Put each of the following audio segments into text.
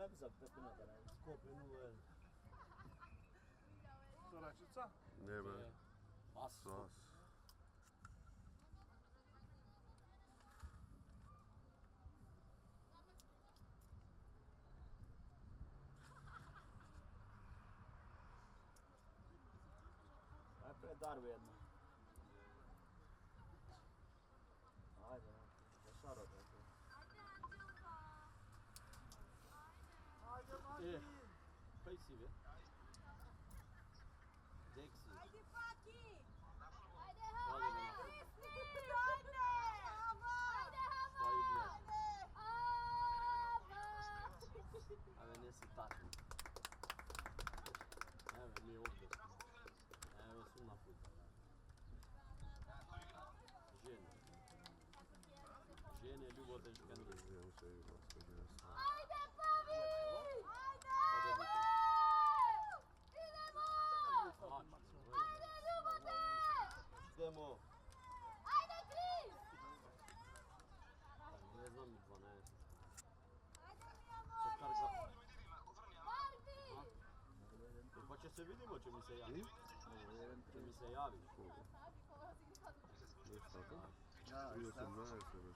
Kaj bi za 5 minuta, ne? Skopje 0-1. Soračica? Ne be. Pas. Najprije Darby jedno. Ajde, da šarot je tu. Ajde, Mati! Kaj si be? Dek si. Ajde, Paki! Ajde, Hava! Ajde, Ajde! Ajde, Hava! Šta je bio? Hava! Ajde, nisi tačan. Evo, mi ovdje. Evo su na puta. Žene. Žene ljubote škandije. Ajde, Pavi! Ajde! Idemo! Ajde, ljubote! Idemo! Ajde, Kris! Ne znam mi 12. Ajde, mi amore! Marti! Pa će se vidimo, će mi se javi. Će mi se javi. Ništa to? 3.18 već.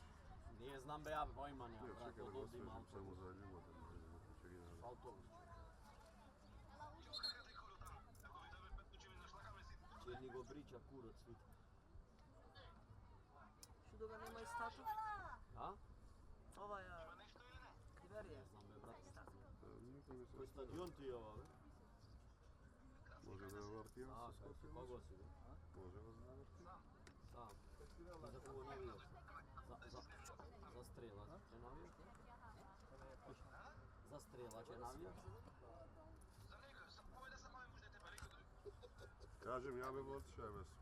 Nije znam be ja pojma nema, Ne, brate, čekaj od da ovdje ima osvežim samo autobus. za ljubote. Autobus će. Će nigo brića kurac svit. Što ga nema i status? A? Ova je Kriverija. Ne znam be, brate. Niko mi Koji se stadion ti je ova, be? može da je Vartijan A, sa kaj si, Skopjem? kogo si, be? Može vas da Vartijan. Sam. I za kogo navijaš? Za Strela će navijaš? Za Strela će navijaš? Kažem, ja bi otišao je meso.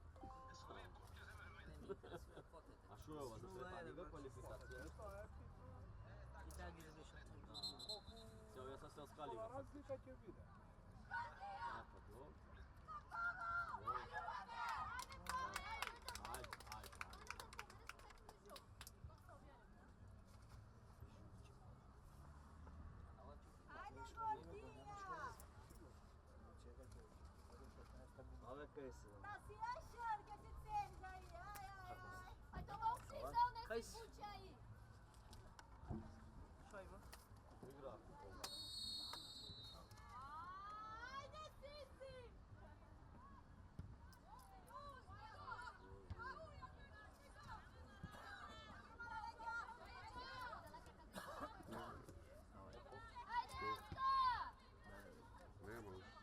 A što je ovo za Sveta Liga kvalifikacija? I tak je više. Evo, ja sam se oskalio. Razlika će vide. Tako, to. Ajde, ajde, ajde. Ajde, gordinja! Ove kaj se? Da si jašar, kad se cenza i aj. Aj, to ovo Krisa, on Kaj ne si? si kućaj! Što ima? Igra. Ajde, Sisi! Ajde, Aska! Nema više.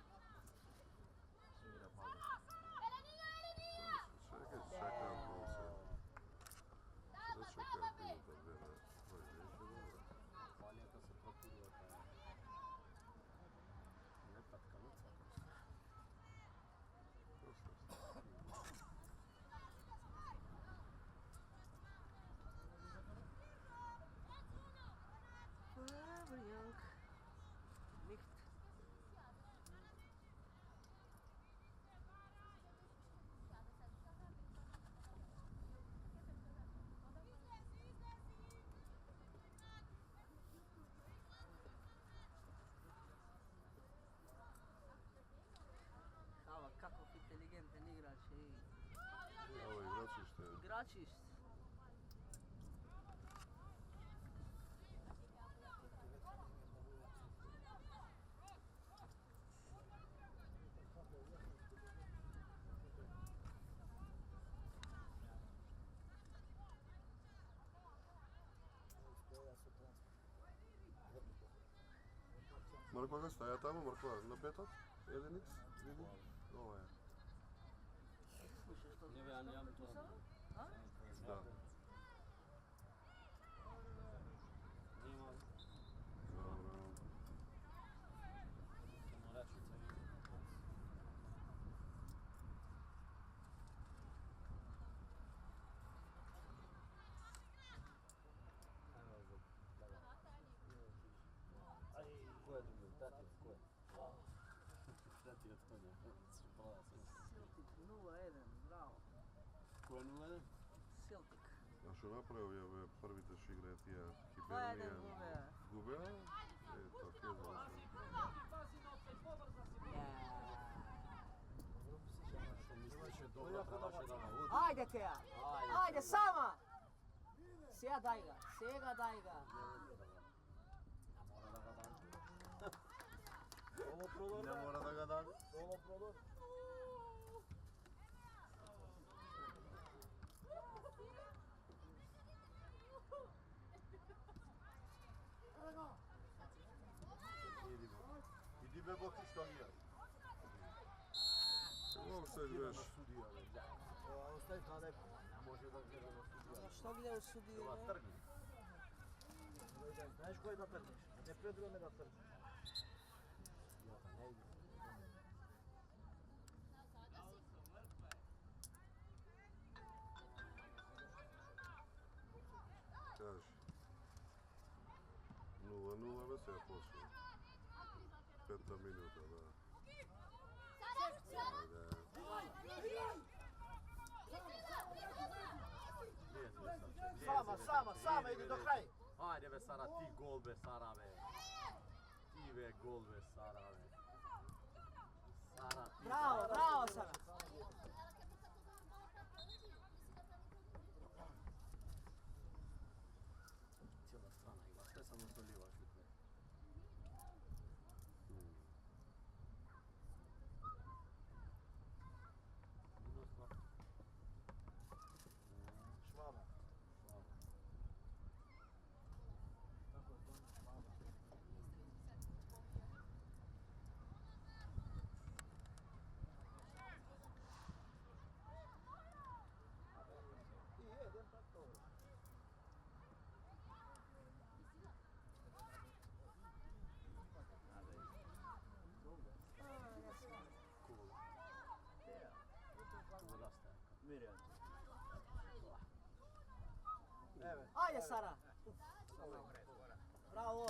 Beleninja ili nije? Čekam malo se. Tamo, Začekaj tamo, be! minuta, dve na tvoj neće dobro. Paljaka se proturio taj. Ne tatka lica. Forever young. Nicht. Hava, kakov inteligentan igrač je. Ovo igračište je. Igračišt. Mrkva ga staja tamo, mrkva na petak? 1x? Vidi? Ovo je. Slušaj, što Ne, ja nemam to. A? Da. Nema. Dobro. Samo rečica i... Ko je drugi? Tati, ko je? Tati od konja. Špola sam. Celtic 0-1, bravo. Ko je 0-1? Celtic. A što napravio je prvi teš igre tija Pa jedan Hibernijan? gube. Gube? Tako je završeno. Imaće dobro, trebaše da ga udi. Ajde Teja, ajde sama! Sega daj ga, Sega daj ga. Ne mora da ga da. Ovo prodor. Idi be bok što nije. Offside veš. Ostaje daleko. Ne može da gleda na sudija. Što gdje u sudiju? Treba trgni. Znaš koji da trgneš? Ne predrome da trgneš. Ne ide. Kaži. 0-0 već ja počeo. 5 minuta, da. Ajde. Sama, idi do kraja. Ajde be Sara, ti gol be Sara be. Ti be gol be Sara be. Sara, ti. Bravo, bravo Sara. Cijela strana igra, sve samo što lijevo šutne. Minus 2. Švaba. Evet. Ajde Sara. Bravo.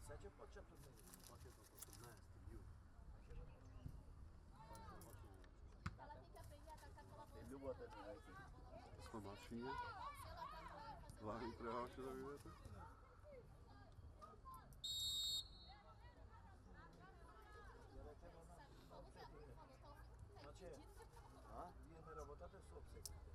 Sad će početi turniru. Početno po 17. jul. Slomačinje. Vani prehače da vidite. Znači, вие не работате со обсеките.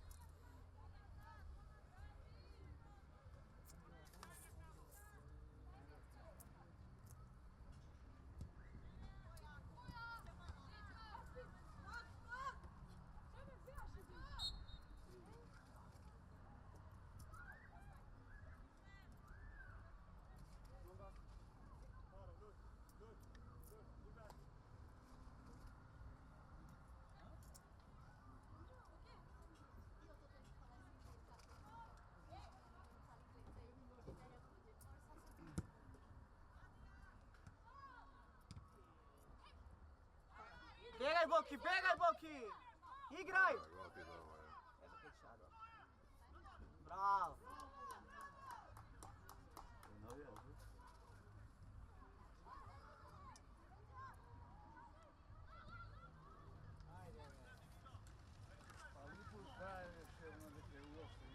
Begaj Boki, begaj Boki! Igraj! Gol ti dao je. Bravo. Ali tu traje še ono neke uopšte,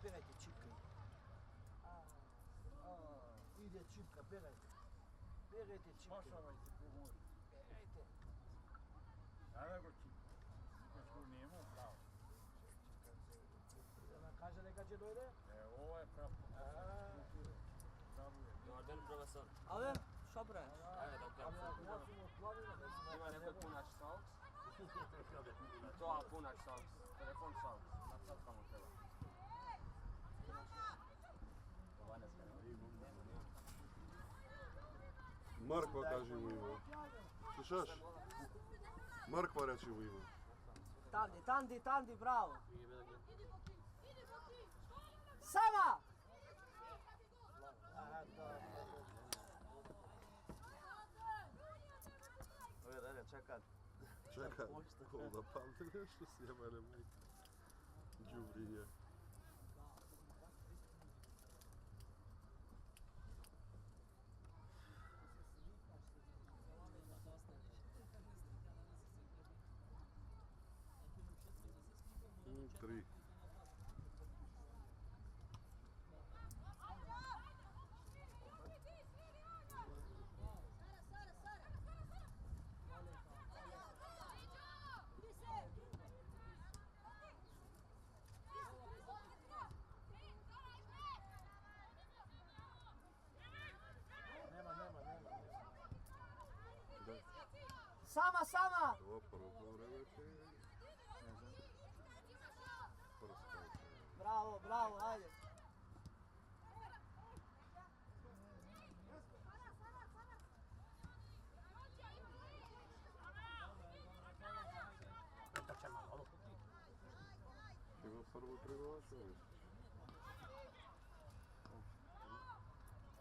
Berajte čipka. Ide čipka, berajte. Berajte čipka. Pašavajte ko može. Berajte. Sada go čipka. Nekaš go nemo, pravo. Ona kaže neka će dojde? Ovo je pravo. Dobar dan, profesor. Ale, što bre? Ajde, dobro. Ja sam otplavila, da sam Ima neko punač salks? To, a punač salks. Telefon salks. Nacrtamo treba. Mrkva kaži mu ima. Slušaš? Mrkva reći mu ima. Tandi, bravo. Sama! Ajde, čekat. Čekaj, ovo da pamte nešto sjebane majke. Đubrinje. Tri. Sama, sama! Ovo prvo vreme će... Bravo, bravo, ajde. Ima prvo 3 golaša, misliš?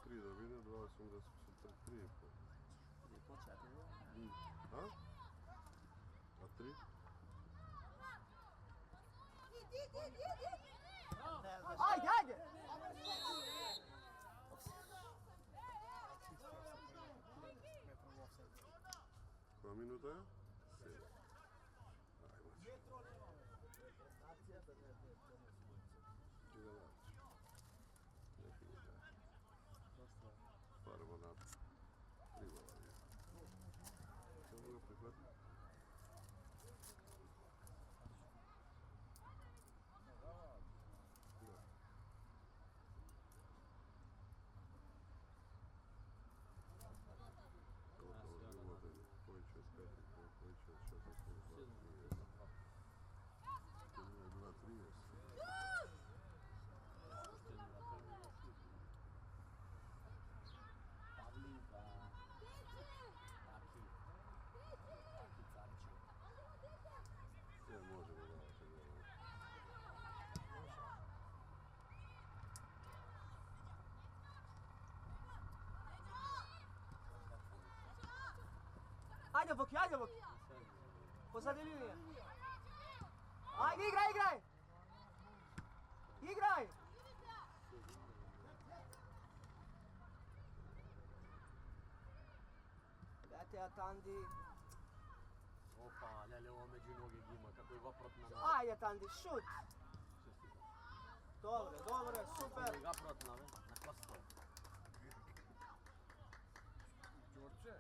3 dobine, 2 sam da su 3 i pol. A? A 3? Ajde, ajde! Koja minuta je? 7. Ajmo. Prvo na 3 gola. Samo ga prihvati. Ajde, Voki, ajde, Voki! Pozadi linije! Ajde, igraj, igraj! Igraj! Dajte, Atandi! Opa, Lele, ovo među noge gima, kako je vaprot na nas. Ajde, Atandi, šut! Dobre, dobre, super! Vaprot na kosto. Đorđe?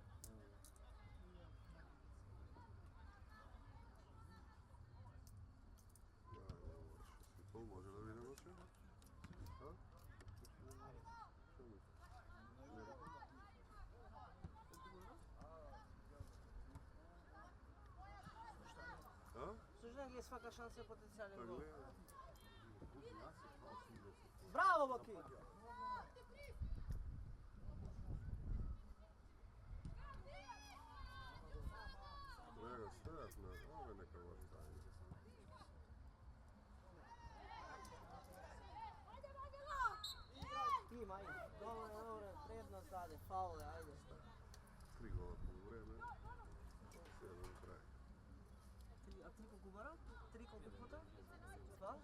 Ovo može da vidimo će? A? A? Слушай, есть svaka šansa i potencijalni Pa gol. gledaj. Bravo, Voki! Kolega, stajat na ove neka vrta. Ima, ajde. Dobre, dobre, prednost dade, faule, ajde. 3 gola po vreme. 7 kraj. A tri koliko ubara? Tri koliko puta? Dva?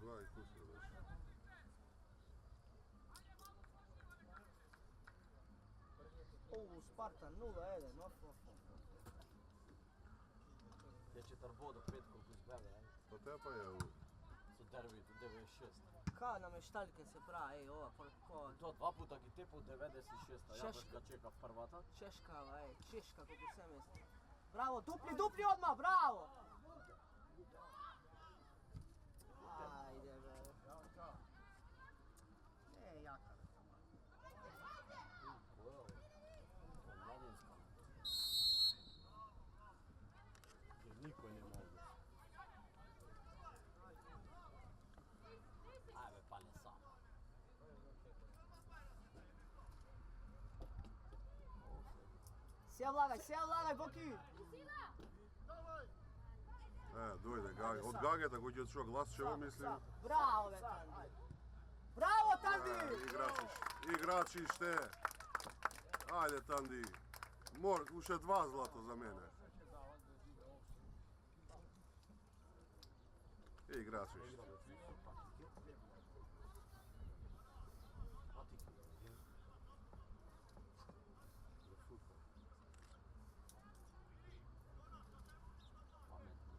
2 i kusur već. Sparta 0-1, off. Je četrbodo, 5 koliko izbere, Pa te pa je u... so derbi, 96. Kaj nameštaljke se pravi, ej, ova, ko... To 2 puta ki tepu 96, a ja baš Češka. ga čeka v prvata. Češkava, ej, Češka, kako se misli. Bravo, dupli odmah, bravo! Ajde, be. E, jaka. Wow, to je mladinska. Jer niko ne mogu. Ajde, pale sam. Sija vlagaj, Boki! Dojde, od Gageta koji je odšao Glasčeva, mislim. Bravo, be, Tandi! Bravo, Tandi! Igračište! Ajde, Tandi. Uše 2 zlato za mene. Ti igrači Ne što. igramo svi su patike. Patike, ja. Za fudbal. Pametno.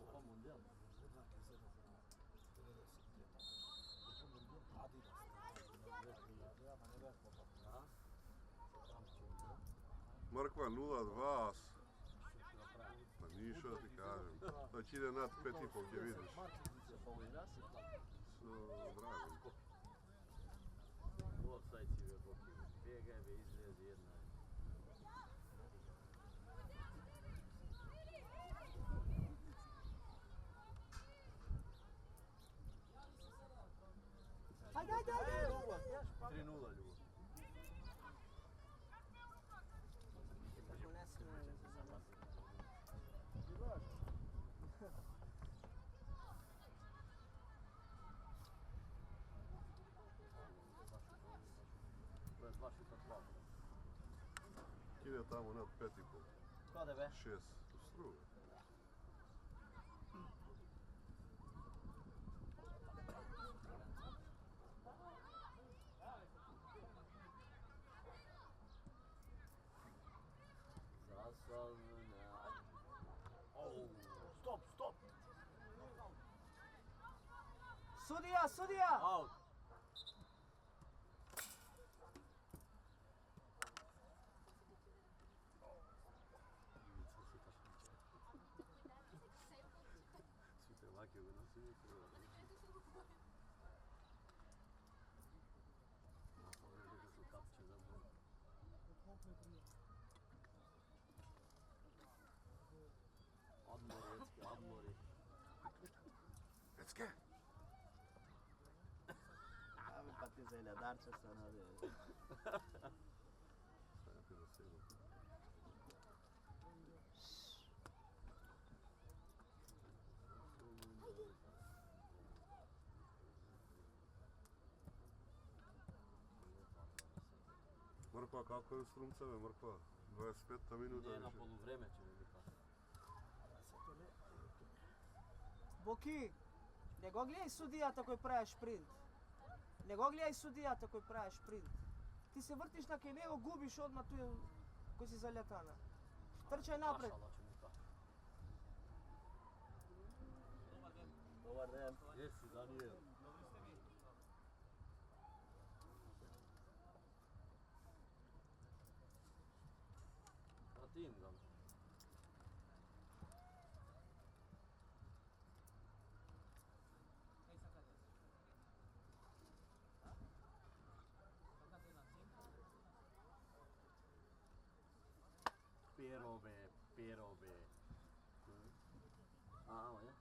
Ovo mundial. Da? Mrkva 0-2. Što napraviti? Pa ništa ti kažem. To će ide nad 5,5 gdje vidiš. Se faulira se tako. S Dragom. Offside si ve boki. Bjegaj ve izlezi jedna. Ajde, ajde, ajde! 3:0 ljubav. Tako ne smije se To je baš i to pravo. Ide tamo nad 5,5. Kade be? 6. U struju. Zasvalna. Oh, stop, stop. Sudija, sudija! Out. Super laki ovo nas uvijek. Odmori. Ecke! Pa ti za iljadarče se nadje. Stajam ti za selu. Mrkva, kako je u Strumceve, Mrkva? 25 minuta Nije na više. poluvreme će mi biti. Boki, ne go gledaj sudija takoj pravi šprint. Ne go gledaj sudija takoj pravi šprint. Ti se vrtiš na kaj njego, gubiš odmah tu ko si zaljatana. Trčaj napred. Mašala će mi kaži. Dobar dan. Jesi, Daniel. Pratim ga. Perobe. A, ja?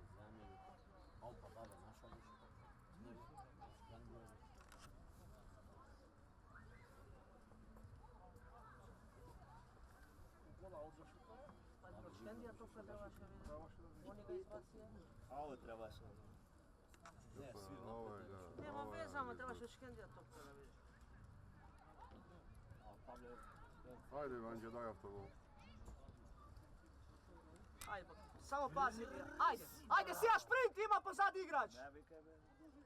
Zamjenik. Au, pa baba, našao više. Škendija to predavaš, oni ga izbacio. A ovo trebaš. Ne, Pa, svi ovaj ga, Nema ovaj veze, ama ga trebaš izbaci. od Škendija to predaviš. Ajde, Vanđe, daj autogol. Ajde, Boki, samo pas Ilija. Ajde, sija šprint, ima pozadi igrač. Ne bi kaj be. Ajde Prisim!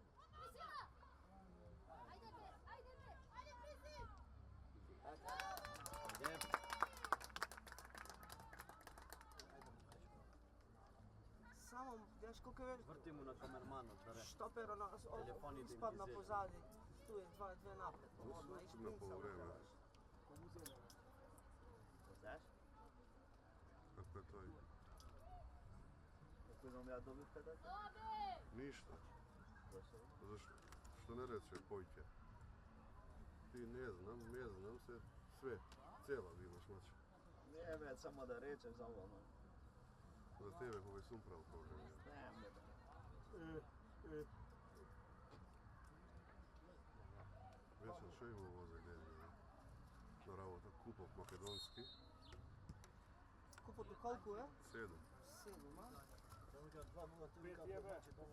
Ajde. Samo, znaš koliko je Vrti mu na kamermanu, da re. štoper, Telefon ide mi ispadna iz pozadi. Tu je dve napred, odmah i Na šprint samo polovreme. trebaš. Znaš? Kako je to? Kako imam ja dobit pedak? Dobi! Ništa. Zašto? Što ne reče pojke? Ti ne znam se sve. Cijela bilaš mač. Nije već samo da rečeš za ovo. Za tebe ovaj sam upravo programio. Ne, ne. Već sam što imao voze gdje je. Na работа Купов македонски. Купото колко е? 7. 7, а?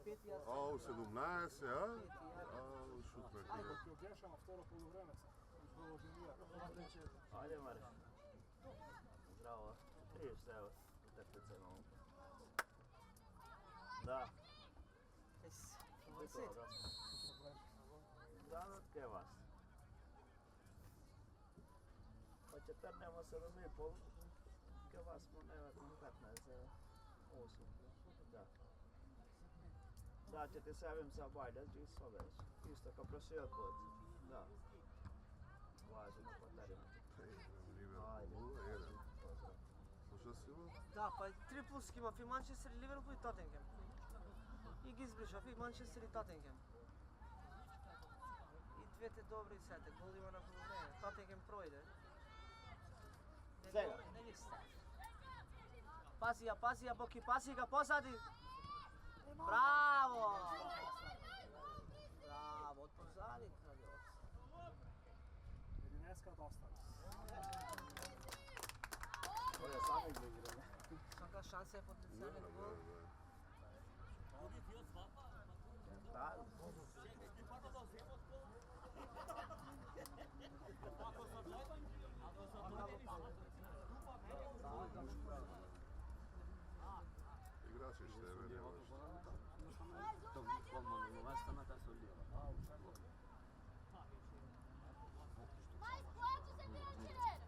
Пет и аз. А, у 17, а? А, шутка Ajde. гледа. Ти објашам второ полувреме са. Изголожи мија. Ajde, Mareš. Zdravo. Vidiš se, evo, utakmica imamo. Da, Ес, to je се. to, da. Glavno kaj vas. Pa 14:07:30, kaj vas smo nevjetno 15 za 8. Da. Da, će ti se javim sa Bajda, ti soveš. Isto kao prošio put. Da. Važno podarimo. Liverpool 0-1. Pozdrav. Sluša si ovo? Да, па 3+ ги имав и Манчестер и Ливерпул и Тотенхем. И ги избришав и Манчестер и Тотенхем. И двете добри сете, гол има на полувреме. Тотенхем пројде. Сега. Не ги стави. Пази ја, Боки, пази га позади. Браво! Браво, од позади кралјот. 11 да остане. Ovo je sami igrali. Свака шанса е потенцијален гол. Da, Igrači števe, nemaš. To golman u Vestana ta su lijeva. Mais forte, você vira direito.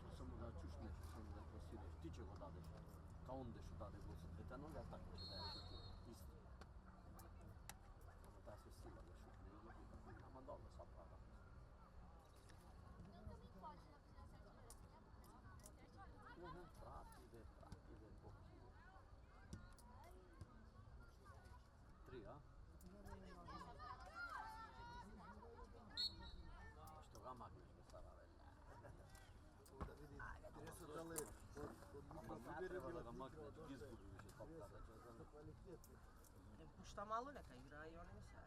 To samo da čuš nešto, samo da prosideš. Ti će go dadeš. Kao on deš dade gol sa dvete noge, a tako će daješ ti. Isto. Samo ta su sila da šutne i ljudi. Ama dobro, sva prava. Não também pode, né? Prati, ide, Boki. 3, a? Što ga magneš do Saravella? Ama ne treba da ga makneš, izgubi više topka da će za Не пушта мало, нека игра и они се.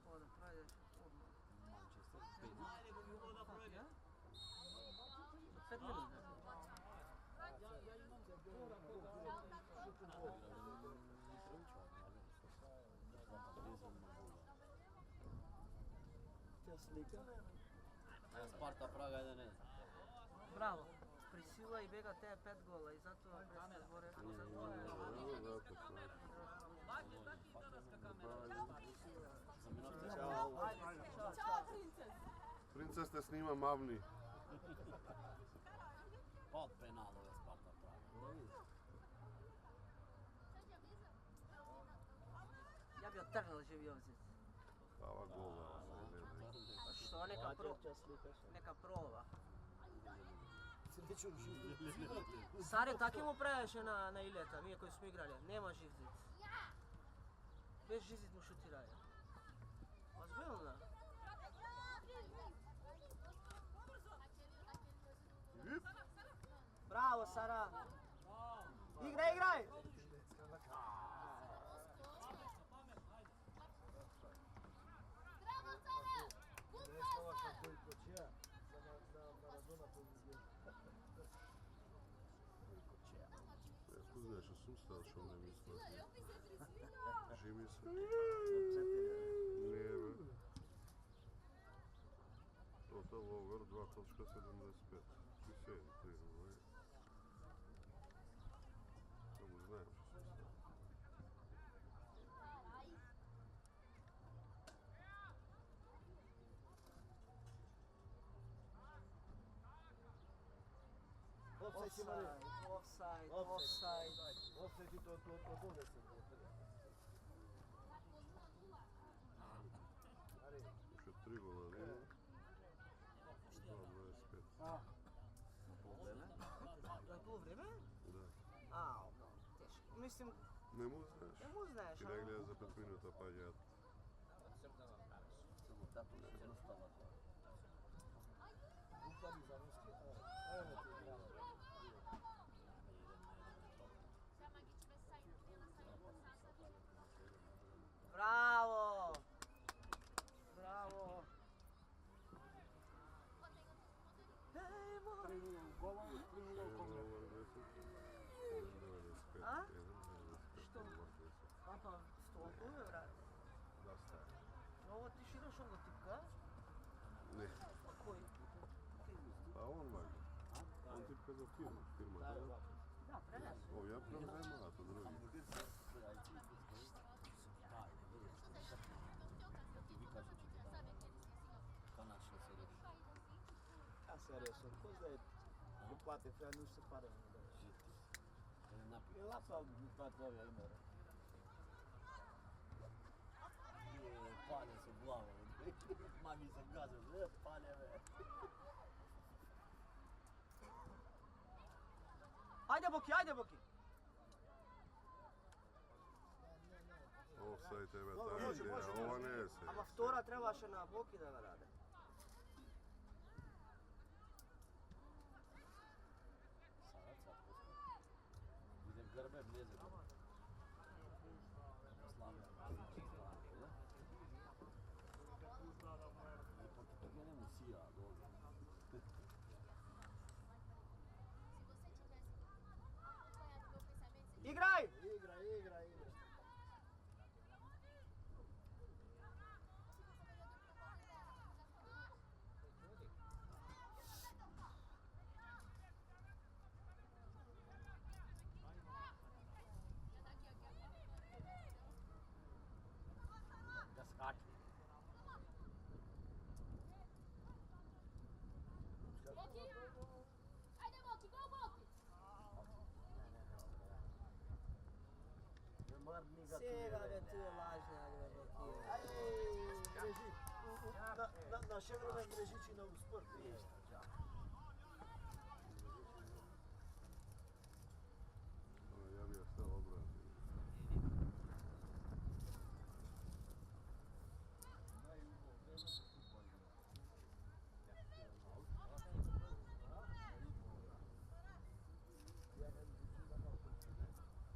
Тоа да прави одма. Manchester 5. Ја? 5 минути. tja slika. Sparta Praga 11. Браво. Присила и бега тие 5 гола и затоа престе зборе за Ćao. Ćao, princes. Princes te snima mavni. Pod penalove Sparta Praga. Ја би отрнал живи овзет. Prava gola. Па што нека Tja slika. нека проба. Саре таки му правеше на Илета, ние кои сме играли. Нема жив зид. Без жив зид му шутираја. Озбилно. Браво, Сара! Играј, играј! Bravo, Sara! Good pass, Sara! Ko znaš, a sustav što ne misle. Eu pensei Priscila! Živi se. Zapřetili. Nije, Total over 2.75. Svi sjedi, 3 ovaj. Samo znajem što sustav. Офсайд, офсайд. Još 3 gola nema. 2.25. На полувреме? Da. Ау, тешко. Мислим, Ne mu znaš. не му знаеш, Ti ne gledaš za 5 minuta pa ja. Samo tako ne jednostavno. Se a Magui tivesse saindo, ela saiu passada. je, brate. Dosta je. No, ovo ti širaš onda tipka? Ne. A koji? Pa on valjda. On tipka za firma, da? Da, prenesu. Ovo ja preuzijem, a to drugi. Hamburger se ajci izbuzgoj. Daj, ne vidiš, to je tako. Da ti vikaš da će ti dati. Konačno se reši. A serios, ko zdaj doplate, ja nič se pare ne da. Žiti. Da ne napiješ. Je lapa pa tvojega imena. Pale se u glavu. Mami sam gazio, pale me. Ajde Boki, ajde Boki! Offside tebe Dobro, taj može, ideja, može, ova može. ne se. Ама втора трябваше на Боки да го даде. Sada sad posto. Idem grbe, mljeze. Slavno. Ipak to gledam u sija, dobro. Играй! Igra. Da skače. Ajde Boki, go Boki! Сега бе, ти е лажна, бе, Боки. Мрежи. На шеврове мрежичи на спорт. Ja bi je sve obratio.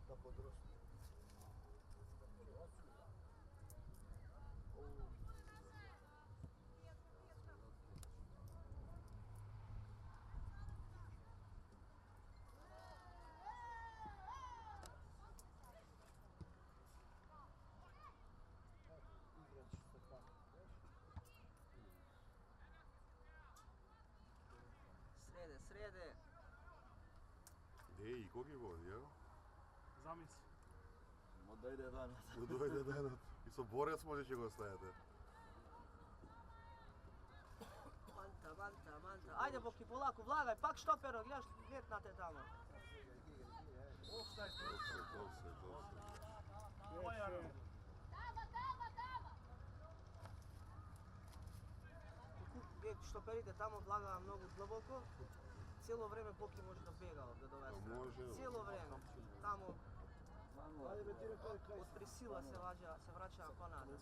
Da podrostu. Srede. Ej, kog je vodi, evo? Zamisli. Ma da ide danas. Dojde danas. I Soborec može će go stajati. Manta. Ajde Boki, polako, vlagaj, pak štopero, gledaš, vjetna te tamo. Offside. Offside. Dama! Gdje štoperite tamo, vlaga mnogo dloboko. Cijelo vrijeme Boki može da bjega do dovesti. Može. Cijelo vrijeme. Tamo Ajde be tira kaj. od prisila se vraća ako nazad.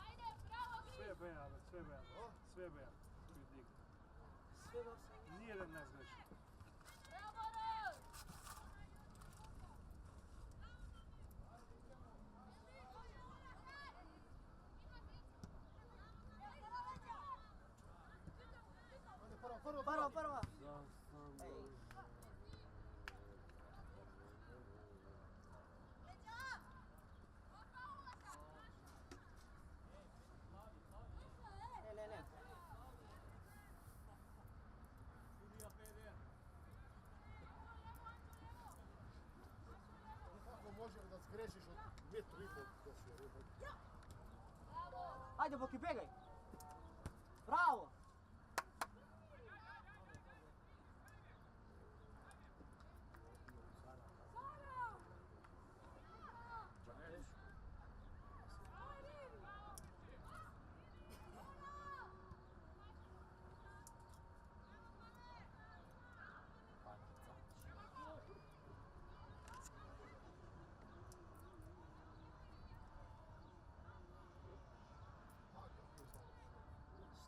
Ajde, bravo Sve Gris! beja, sve beja. Vidi. Sve do se. Nijedan ne zgreši. Bravo Roj! Prva. Ej. Ne. Kako može da zgrešiš od metru i pol do sve. Ajde Boki, bjegaj. Bravo.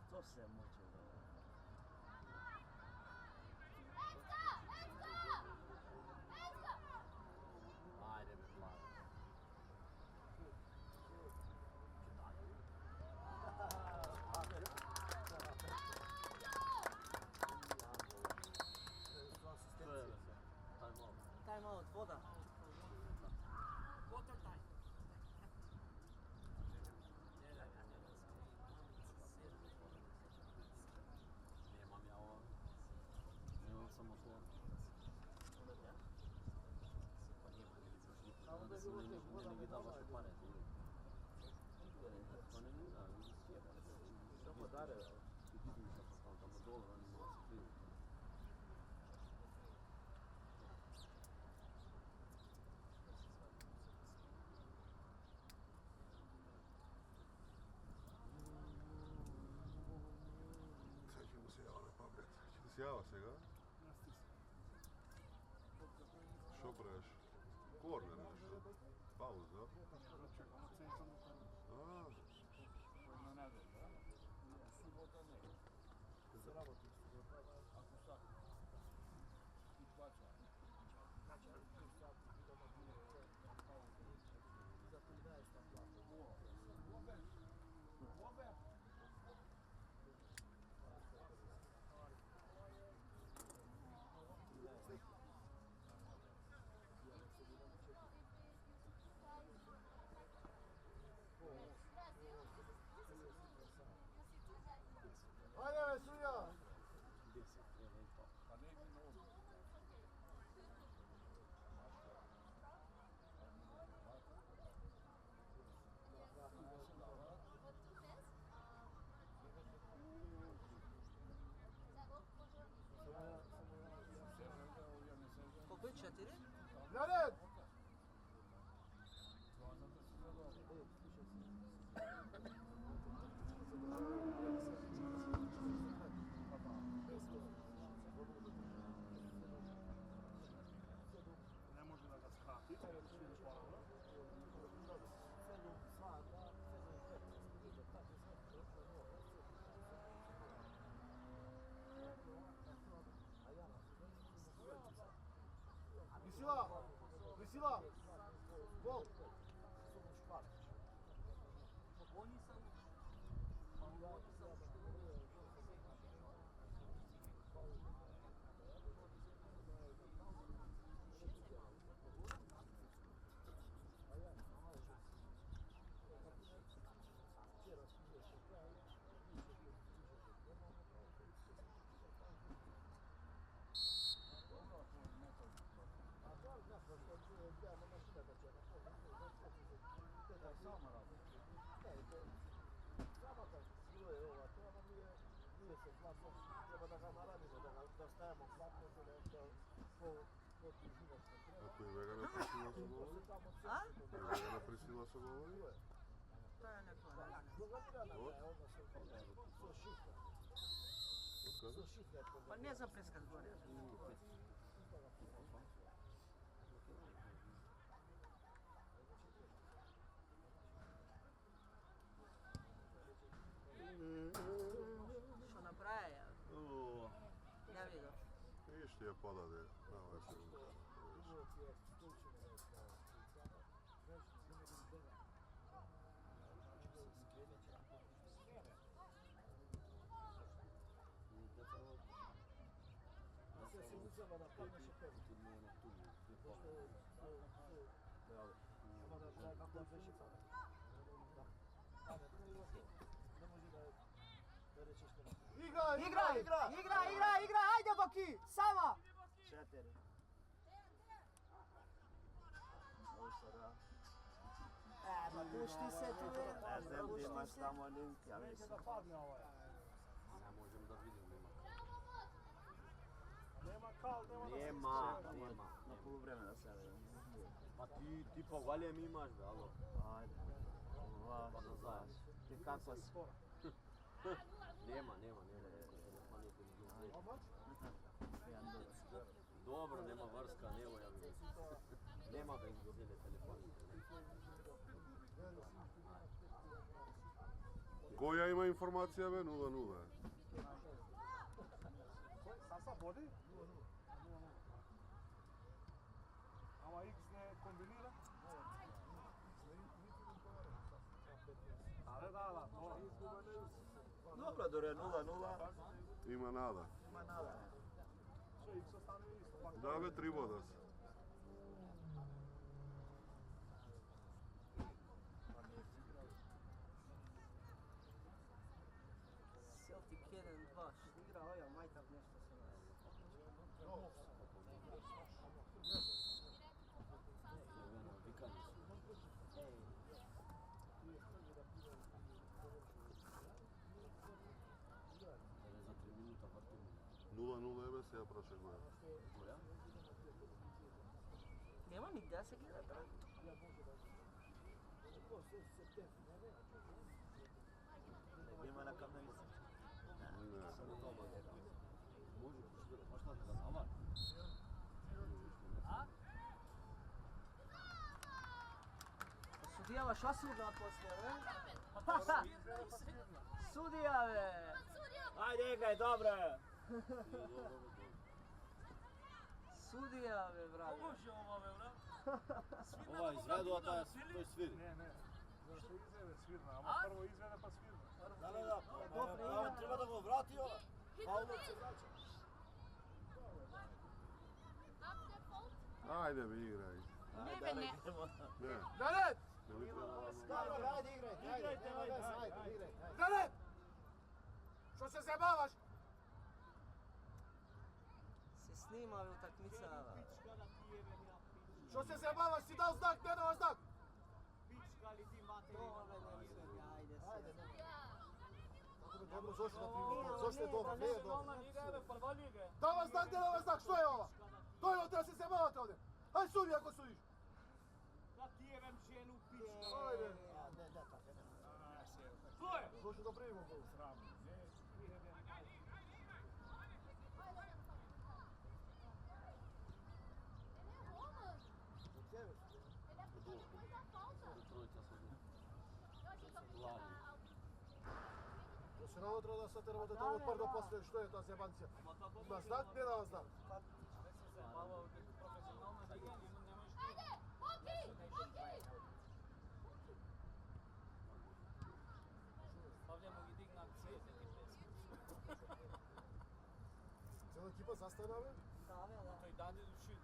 Što se muče da... Ajde be, plavi. Podare, Ti izmišljaš tamo dole, oni malo se kriju. Sad ćemo se java na pabret. Će ti se java сега? Što pravиш? Korner nešto? Pauza? A, Ajde, Suja! Koliko je 4? Nared! Ne može da ga skrati. Prisila! Prisila! Gol! Treba da ga naradimo, da stavimo platno, ako je vegana prisila se govori? A? Je vegana prisila se govori? To je neko rano. Otkaza? Pa ne znam preskat gore. Što napraja? Ja vidim. Viš je podade, davaj se unutra. Igraj, ajde Boki, sama! 4. Ovo sada. Ma pušti se tu, Ne znam ti imaš pušti se. tamo link, ja mislim. Ne možemo da vidimo, Nema kal, nema da se Nema, Čekamo nema. na poluvremena se vidim. Pa ti pa valjem imaš, be, alo. Ajde. Ova, Pa nazad. ti kako si? Nema. Telefon je bilo. Jedan dolar. Dobro, nema vrska, nema ja vidim. Nema benzine telefoni. Koja ima informacija be? 0-0. Sasa bodi? Ама X не комбинира? Da, to. Dobro, Dore, 0-0. Ima nada. Ima nada. Sve X ostane isto. Pa Da be, 3 boda se. Celtic 1-2, što igra ovaj Majtav nešto se nas. nego prošle godine. Koja? Nema ni gdje se gleda, brate. Ima na kamerici. Ne. Samo to može. Može, pa šta te da zavar? Sudijava šta sudila poslije, ve? Sudija, ve! Ajde igraj, dobro je. Sudija, ve, brate. Ova izvedu, a to je sviri. Ne. Zašto izvede svirna? Ама prvo izvede pa svirna. Da, treba da go vrati ova. Paulo se vraća. Ajde mi igraj. Ne, ne. Ne. Danet! Nemojte Dobro, ajde igrajte, nema veze, ajde, igrajte. Danet! Što se zabavaš? Se snima, ve, utakmica. Što se zabavaš, si dao znak, ne dao znak? Ajde, Dobro, zašto da primimo? Zašto je dobro? Ne je dobro. Dava znak, ne dava znak, što je ovo? To je ovo, treba se zabavati ovdje. Aj sudi ako sudiš. Ajde. Zašto da primimo gol? To se ravno treba da sad trebamo da tamo par da poslije što je ta zjebancija. Ima znak, ne dava znak. Cijela ekipa zastane, ove? Da, ve, da.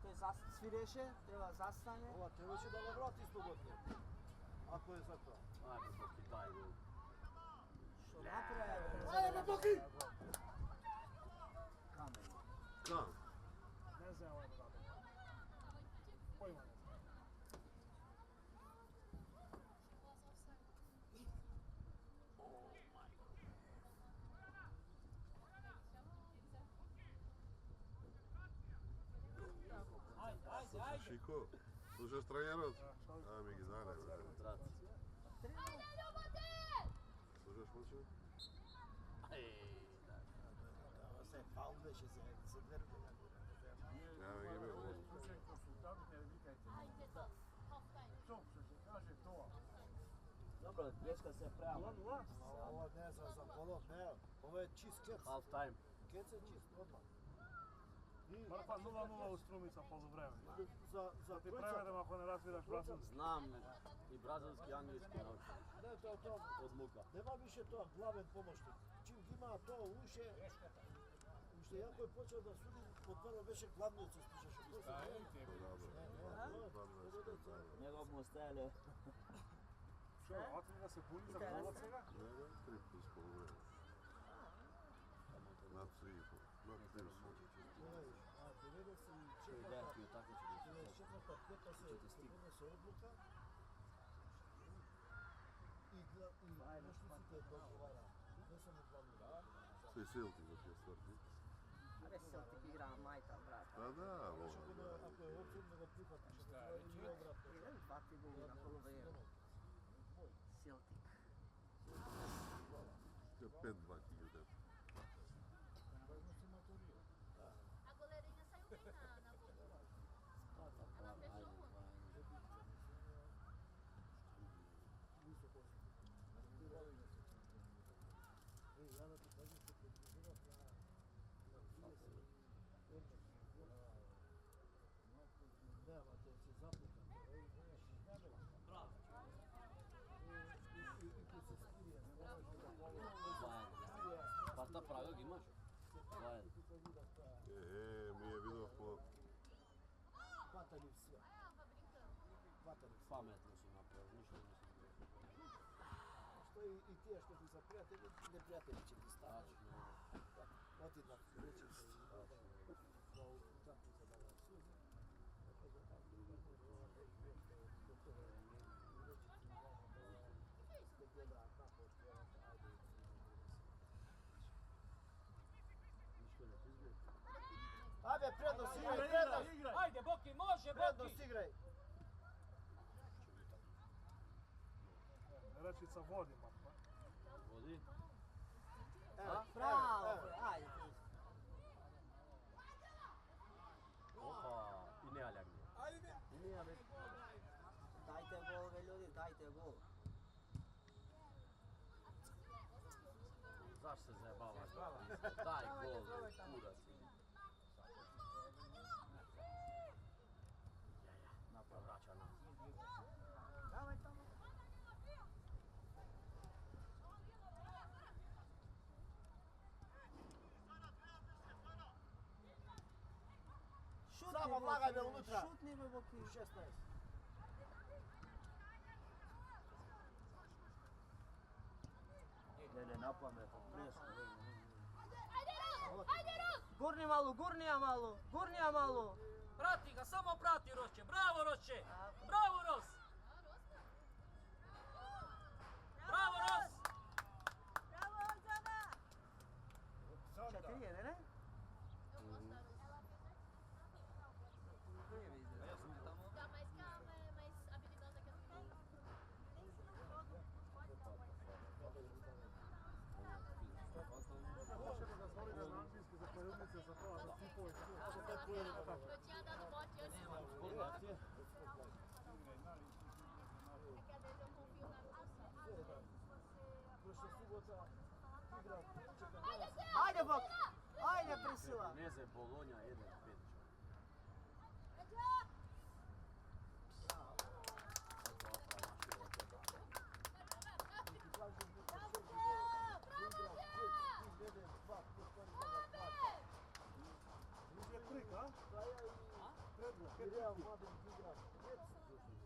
To je svireše, treba zastane. Ova treba će da ga vrati isto godine. Ako je za to. Ajde, Boki, daj gol. Što napravi? Ajde, be Boki! Kam? Ne znam ovaj brate. Pojma ne znam. Slušaš Šiko? Slušaš trenerot? A mi gi zane, bre. Traci. Slušaš počeo? Se faule će se nervira. Ja mi gi bio volim. To što se kaže to. Dobro, greška se prava. Ovo ne znam za kolon, ne. Ovo je čist kec. Half time. Kec je čist, odmah. Bar pa 0-0 u Strumica poluvreme. Za Ti prevedem ako ne razviraš brazilski. Znam i brazilski i anglijski naučim. Ne, to. Od muka. Nema više to, glaven pomoćnik. Čim ima to uše, jako je počeo da sudi, otvarao veće glavnice, slušaš. Njegov mu stajali. Što, otri da se buni za kola cega? Ne, 3 plus poluvreme. Na 3 na 3. Derbi, tako će biti. Četvrta, peta se donese odluka i moćnicite dogovara. Ne samo glavni. Sve Celtic za te stvari. Ale Celtic igra majka, brate. Pa da, ovo. Ako je opcija, nego prihvatiš. Nije obratno. Jedan, dva ti goli na poluvreme. Celtic. To je 5-2 ti ide. A goleirinha saiu bem na bola. Ela fechou uma. Parta Praga ga imaš? Zajedno. Mi je vidio po... Hvatali sve. Pametno su napravili, ništa nisam. Što i ti što ti sa prijatelji, neprijatelji će ti staviti. Oti na reći da utakmicu za da sudi. Igraj, prednost, igraj. Ajde, Boki, može, Prednost, Boki! igraj. Rečica vodi, mapa. Vodi. Bravo, ajde ti. Opa, i ne Aljagnije. I ne Aljagnije. Dajte gol, ve ljudi, dajte gol. Zašto se zajebavaš? Daj gol, kurac. Napad vraća nam. Šutni, Samo Boki, vlagaj me unutra. Šutni me, Boki. 16. Ne, na pamet, presno. Gurnija malo. Prati ga, samo prati Roće, bravo Roće! Bravo Ros! Bravo Ros! Bravo, Ođana! 4-1, ne? Tá mais calma, mais habilidosa que as meninas. Može da dozvoli da na angliski za pojavnice za to, a da ti poješ. Eu tinha dado bote antes. É que às vezes eu confio na pessoa. Prošla subota igra. Ajde, Boki. Ajde, Prisila. Neze, Bolonja, 1-5. Nije prik, a? Predlog.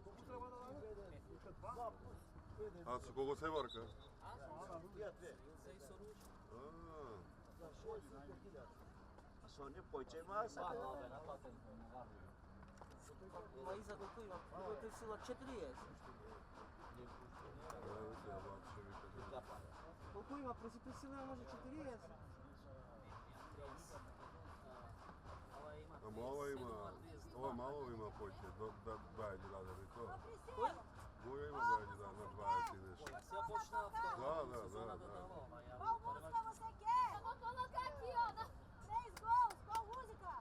Koliko treba da dane? 2? A su kogo se varka? A Sonja poče masa. Ima iza koliko ima? Koliko je Prisila? 4-1. Koliko ima? Prisila može 4-1. A ova malo ima pojke, da dvajednji rade bi to. Koji? Boja ima dvajednji da na 20 i nešto. Da. Qual música você quer? Eu vou colocar aqui, ó. 3 gols, qual música?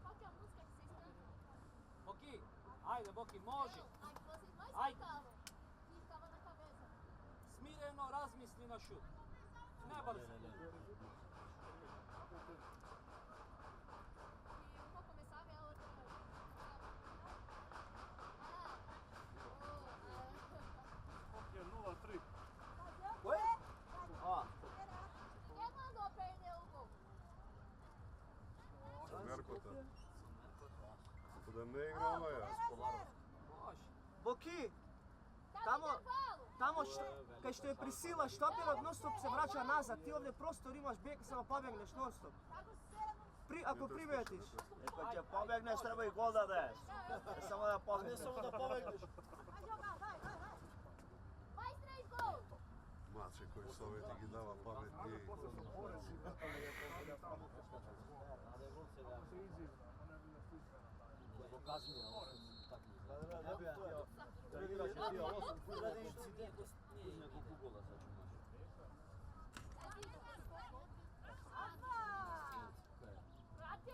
Qual que é a música que vocês cantam? Boki, ajde Boki, može! A que vocês mais Ai. cantavam. Que ficava na cabeça. Smireno razmisli na šut. Ne brzo. E uma começava e a outra... Je 0-3. Fazer o quê? Ó, Quem mandou perder o gol? Merkota. Tako da ne igra ovaj ja. Može. Boki, Tá Tamo- no intervalo? tamo kaj što je Prisila štopira, non stop se vraća nazad. Ti ovdje prostor imaš, samo pobjegneš non stop. Ako primetiš. ako će pobegneš, treba i gol da daješ. Ne samo da Ne pobegneš. samo da pobegneš. Vai jogar, vai. Mais 3 gols. Mače koji Sovjeti gi dava pametniji. Posle su porezi. Nade gol se da Se izivna, ona je bila slična. do kasnije, ovo su takvi. Ne bi ja htio. Treniraš je bio 8 puta, Radi incident. uz nekoliko gola sad ću maš. Prati!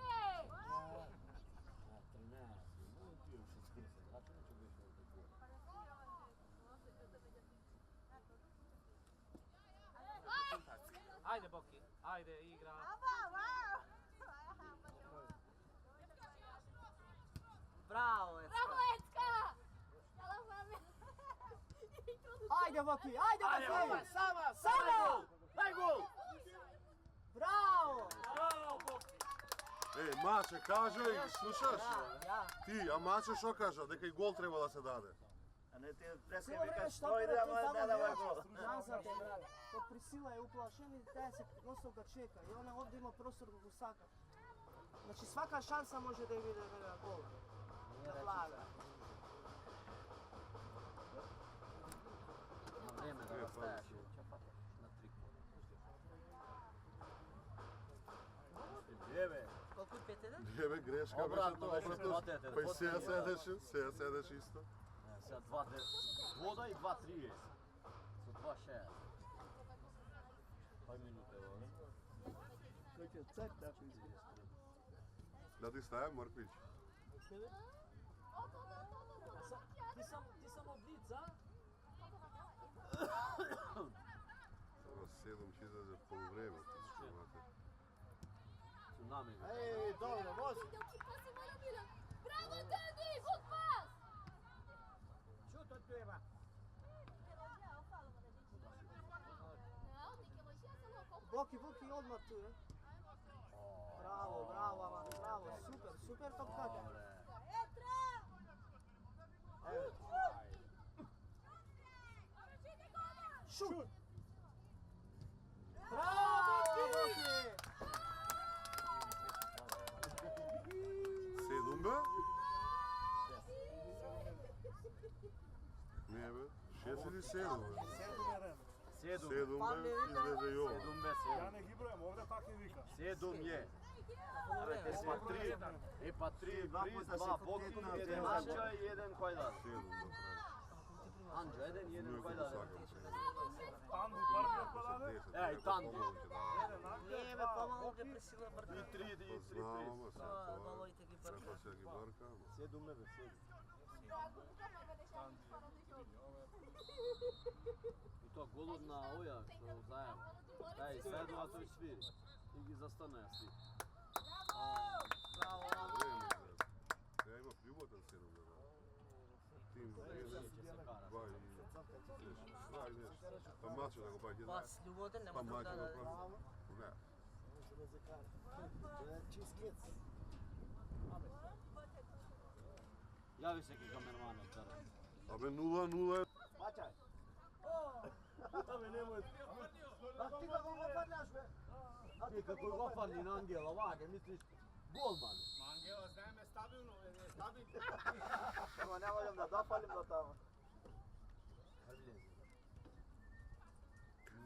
Na 13, no ti još od skrse, znači neću više ovdje gola. Ajde Boki, ajde igra. Bravo, Ecka. Bravo, Ecka! Ela vai... Ajde, Boki, ajde, Boki. Sama! Samo! Daj gol! Bravo! Bravo Boki! Ej, Mače, kaže i slušaš? Ja. Ti, a Mače što kaže? Deka i gol treba da se dade. A ne ti preske Cijelo vrijeme vikaš štopira, stoj da ti ne tamo da bježi. gol. Nazad je, brate. Kod Prisila je uplašen i taj se non stop ga čeka. I ona ovdje ima prostor u gusaka. Znači svaka šansa može da je vide gol. Ne vlaga. Ima vrijeme da nastajaš i čapataš na triku. Lijeve. Koliko je 5-1? Jebe, greška Obratno, беше веќе тоа дватете, па и сега двотри, седеше исто. Сега 2 вода и 2-3 со 2-6. 5 минути вода. Кој ќе цак така изгледа. Да ти стаја Марковиć. Ти само блица? Само 7 ќе излезе полувреме. Цунами. Ej, dobro, može. Deu que passe maravilha. Bravo, Tandy! Good pass! Šut od pjeva. Elogiar, eu falo quando a gente. Não, tem que elogiar essa louca. Boki, odmah tu, je. Bravo, Aman, bravo, super topkaker. Entra! Šut! Bravo, Boki! 7 бе? Не бе, 6 или 7 бе? 7 7 бе, излезе и ово. 7 бе, Ja 7. ne gibrujem, ovdje tako i vika. 7 je. E pa 3 Два Бриз, пута 2 се Боки, потекна, 1 тема Анđa i 1 Kajdat. 7 да прави. Anđa 1, 1 Neko го Kajdat. сакам. Tandi prvi odpadaде. Ej, Tandi. Не, бе, помало ге пресила I бърка. 3, и 3 Знам, Бриз. ама сега Malo това i te ги треба бърка. се ги барка, ама. 7 бе, 7. Thiago nunca mais vai deixar a gente fora do jogo. I to golov na oja, što zajedno. Ej, sednu, a to i svi. I ги zastane svi. Bravo, Aman. Време, бе. Ја има приботен 7 бе. Тим, Će se kara. 2 и нещо. Па мачо да го прави. Бас, Любовден, Па nema мачо da да da. го прави. Не. Može da zakara. To je cheese Javi se ki kamermane, cara. Абе 0-0 е. Mačaj. Абе, nemoj. A ti kako ga padljaš, be? Ti kako je gofarni na Angela, vage, misliš, golman. Angela, znajem je stabilno, je stabilno. Ама не можам да допалим до тамо.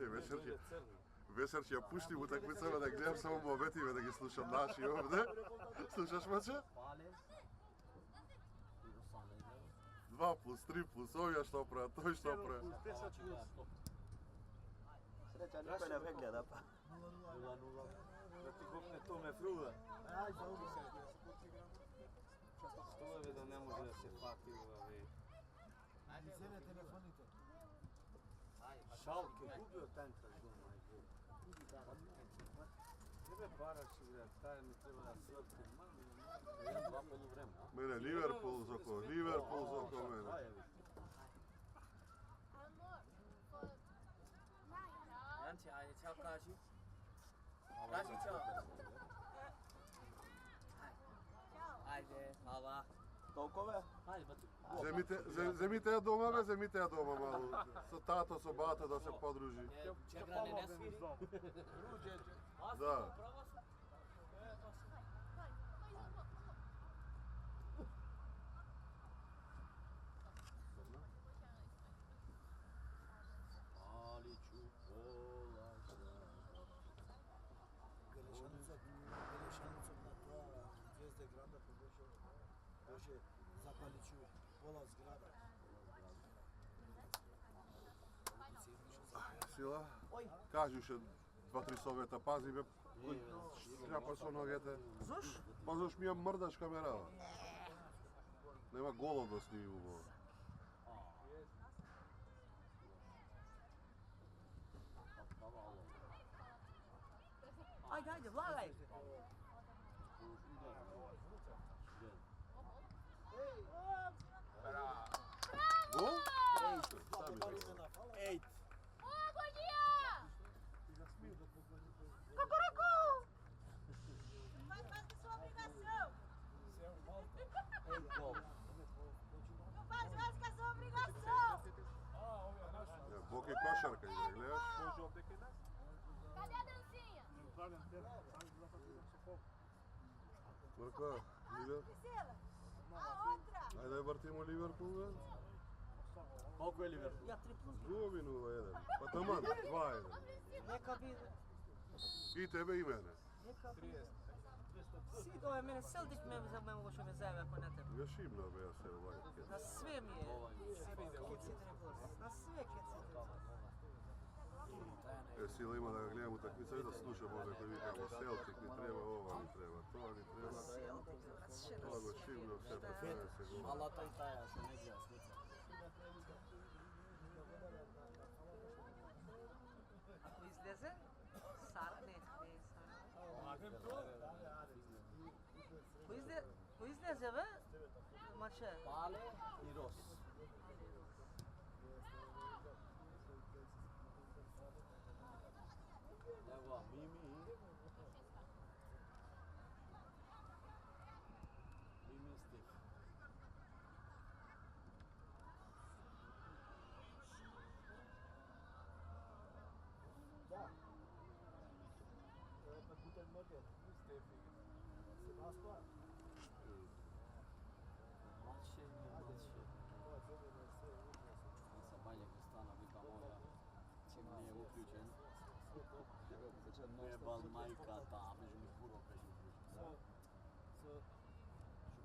Не, вечер ќе ја пуштим утакмицава да гледам само моветиве да ги слушам наши овде. Слушаш маче? Pale. I Rosana igra. 2 плюс 3 плюс овие што прават, тој што прави. Среќа никој не ме гледа па. 0-0. Да ти гопне то ме фрува. Aj, za ovo se. Столове да не може да се фати ове. Zene telefonite. Šalke gubio tentra doma. Тебе бараш игра, тая ми треба да свърти. Jedan, dva poluvremena. Мене Ливерпул за око мене. Amor, Janci, ajde, čao kaži. Kaži čao. Ajde, hvala. Толкове? Hajde, ba ti. Земите ја дома, бе, земите ја дома малу. Со тато, со бата да се подружи. Čegra ne sviri. Да. Ali ću polazati. Belešanica na toa Zvezde grada Bože zapaliću pola zgrada. Сила, Oj, кажи уште 2-3 совета, пази бе, шляпа со ногете. zaš? Па заш ми ја мрдаш камерава. Нема голо да сни убаво. Ajde, ajde, vlagaj. Гол? Ej, Ô, gordinha! Faz mais que sua obrigação. Gol. Não faz mais que a sua obrigação. Боке кошарка игра, гледаш? Cadê a dancinha? Марко, Ливер? Priscila, a outra. Ајде да вртимо Ливерпул, бе. Колко е Ливерпул? Ja 3 plus. Губи 0-1. Па таман, 2-1. Neka bi... И тебе и мене. Neka bi... Си, ove mene Celtic me mogu što me zajebe ako ne tebe. Još imno bi ja se uvajati. Na sve mi je. Na sve Jesi li ima da ga gledam utakmice i da slušam možda koji vikamo Celtic, ni treba ovo, ni treba to, ni treba... Ovo go šibno sve postavlja se gol. Mala to i taja se ne gleda slica. Ako izleze, Sara, ne, ko izleze ve, mače. Pale i Ros. Evo, Mimi i... Mimi i Stef. Da. To je pa guten Morgen. Stefi. Se vas pa? Mače i mače. Sa Baljeg stana vika moja. Nije uključen. Jebal majka ta, među mi furo prežim ključ. Što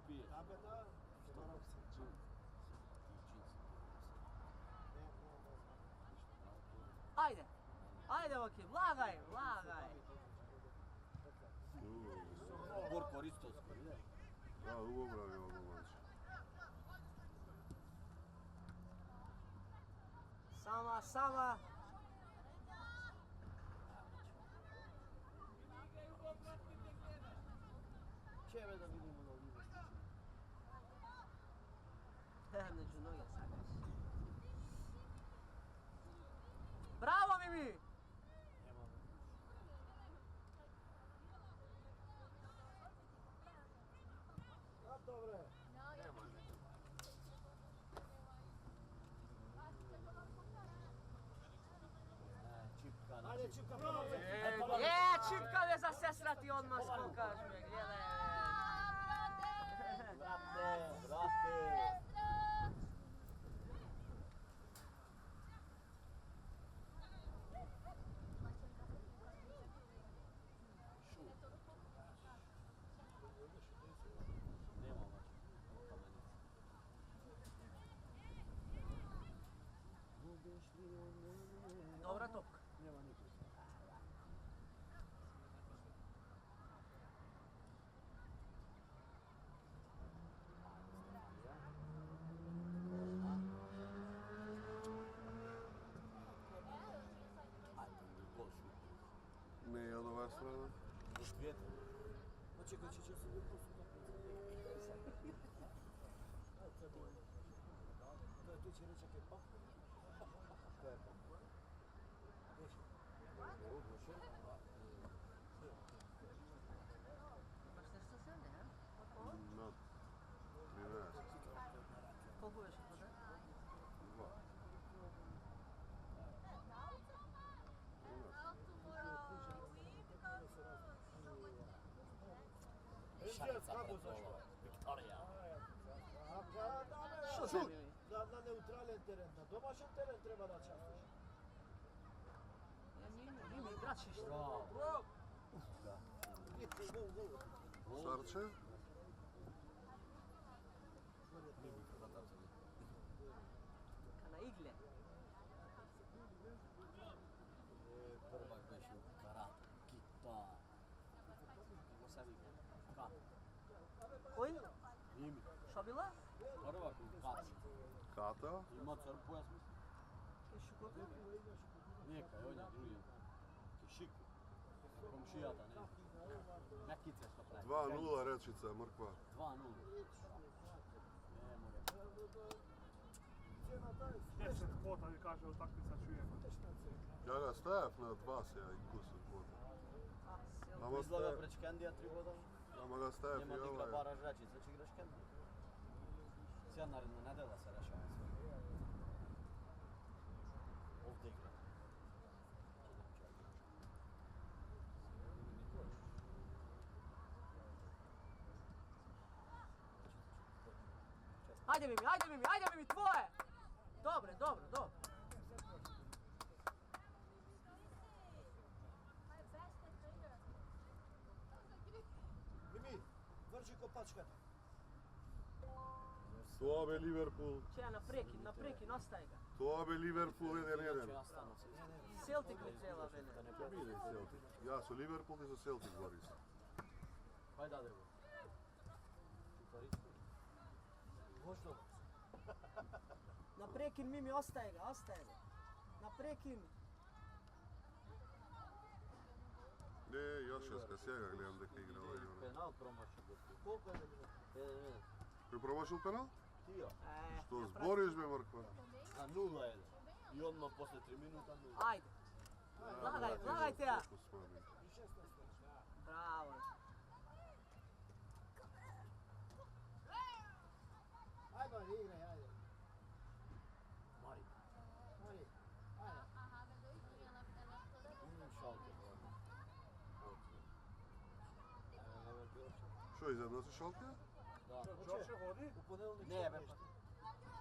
piješ? Abeta? Što moram se? Ajde, ajde Vaki, vlagaj, vlagaj. Borko Ristovsko, ide? Da, u obrani ovo mač. Sama, sama. Čeve da vidimo na live stičine. Među noge sagaš. Bravo Mimi! A dobre. Čipka na Ajde čipka. Čipka, pomozi. Je, čipka me za sesrati odmah skokaš me, gledaj. Vrate, vrate. Nema Dobra topka. Nema nikog. Ne, od ova strana. No čekaj, će se upusti. To je tu će reći kaj pa? To je pa. Baš nešto se ne, a? No, 13. Koliko već kod? 2. Šalica kako zašla? Viktorija. Što se Mimi? Na neutralen teren, na domaćem teren treba da častiš. Mimi, igračiš. Bravo. Sarče? Kana igle. Prvak beše u karate. Kita. Kako se vika? Kat. Koji? Mimi. Što bila? Prvak u kat. Kata? Ima crn pojas mislim. Kišu koga? Neka, on je drugi. Kišiku. Komšijata, ne znam. Mekice što pravi. 2-0 rečica, mrkva. 2-0. Ne more. 10 kvota mi kaže utakmica čujem. Ja ga stajaf na 2 se ja i kusu kvota. Ама Izgleda stajaf, preč Kendija 3 года. ама ga stajaf Няма i да игра ovaj. бара жрачица, че играш Kendija. Сега наредна недела се решава sve. Ovdje igra. Ajde Mimi, tvoje! Dobre, dobro, dobro. Mimi Мачката. Тоа бе Ливерпул. Чея, напреки, остай га. Тоа бе Ливерпул 1-1. Ja stanu se. Селтик ли треба, веле? Ќе биде Селтик. Јас со Ливерпул и со Селтик борис. Hajde da go. Možda. Напрекин, Мими, остай га. Напрекин. Не, јас шеска сега гледам дека игра овој јуна. Penal promašio go. Koliko je bilo? Кој промашил пенал? Tio. Што збориш бе, Марко? A 0-1. I odmah posle 3 minuta 0. Ajde. Lagaj te ja. Фокус мами. Браво. Ajde, igraj, ajde. Mari. Ajde. A Raven 2 ela toda Šalke. Што изедно со Шалке? Da. Čoče vodi? U ponedeljnik Ne, će be. nešto.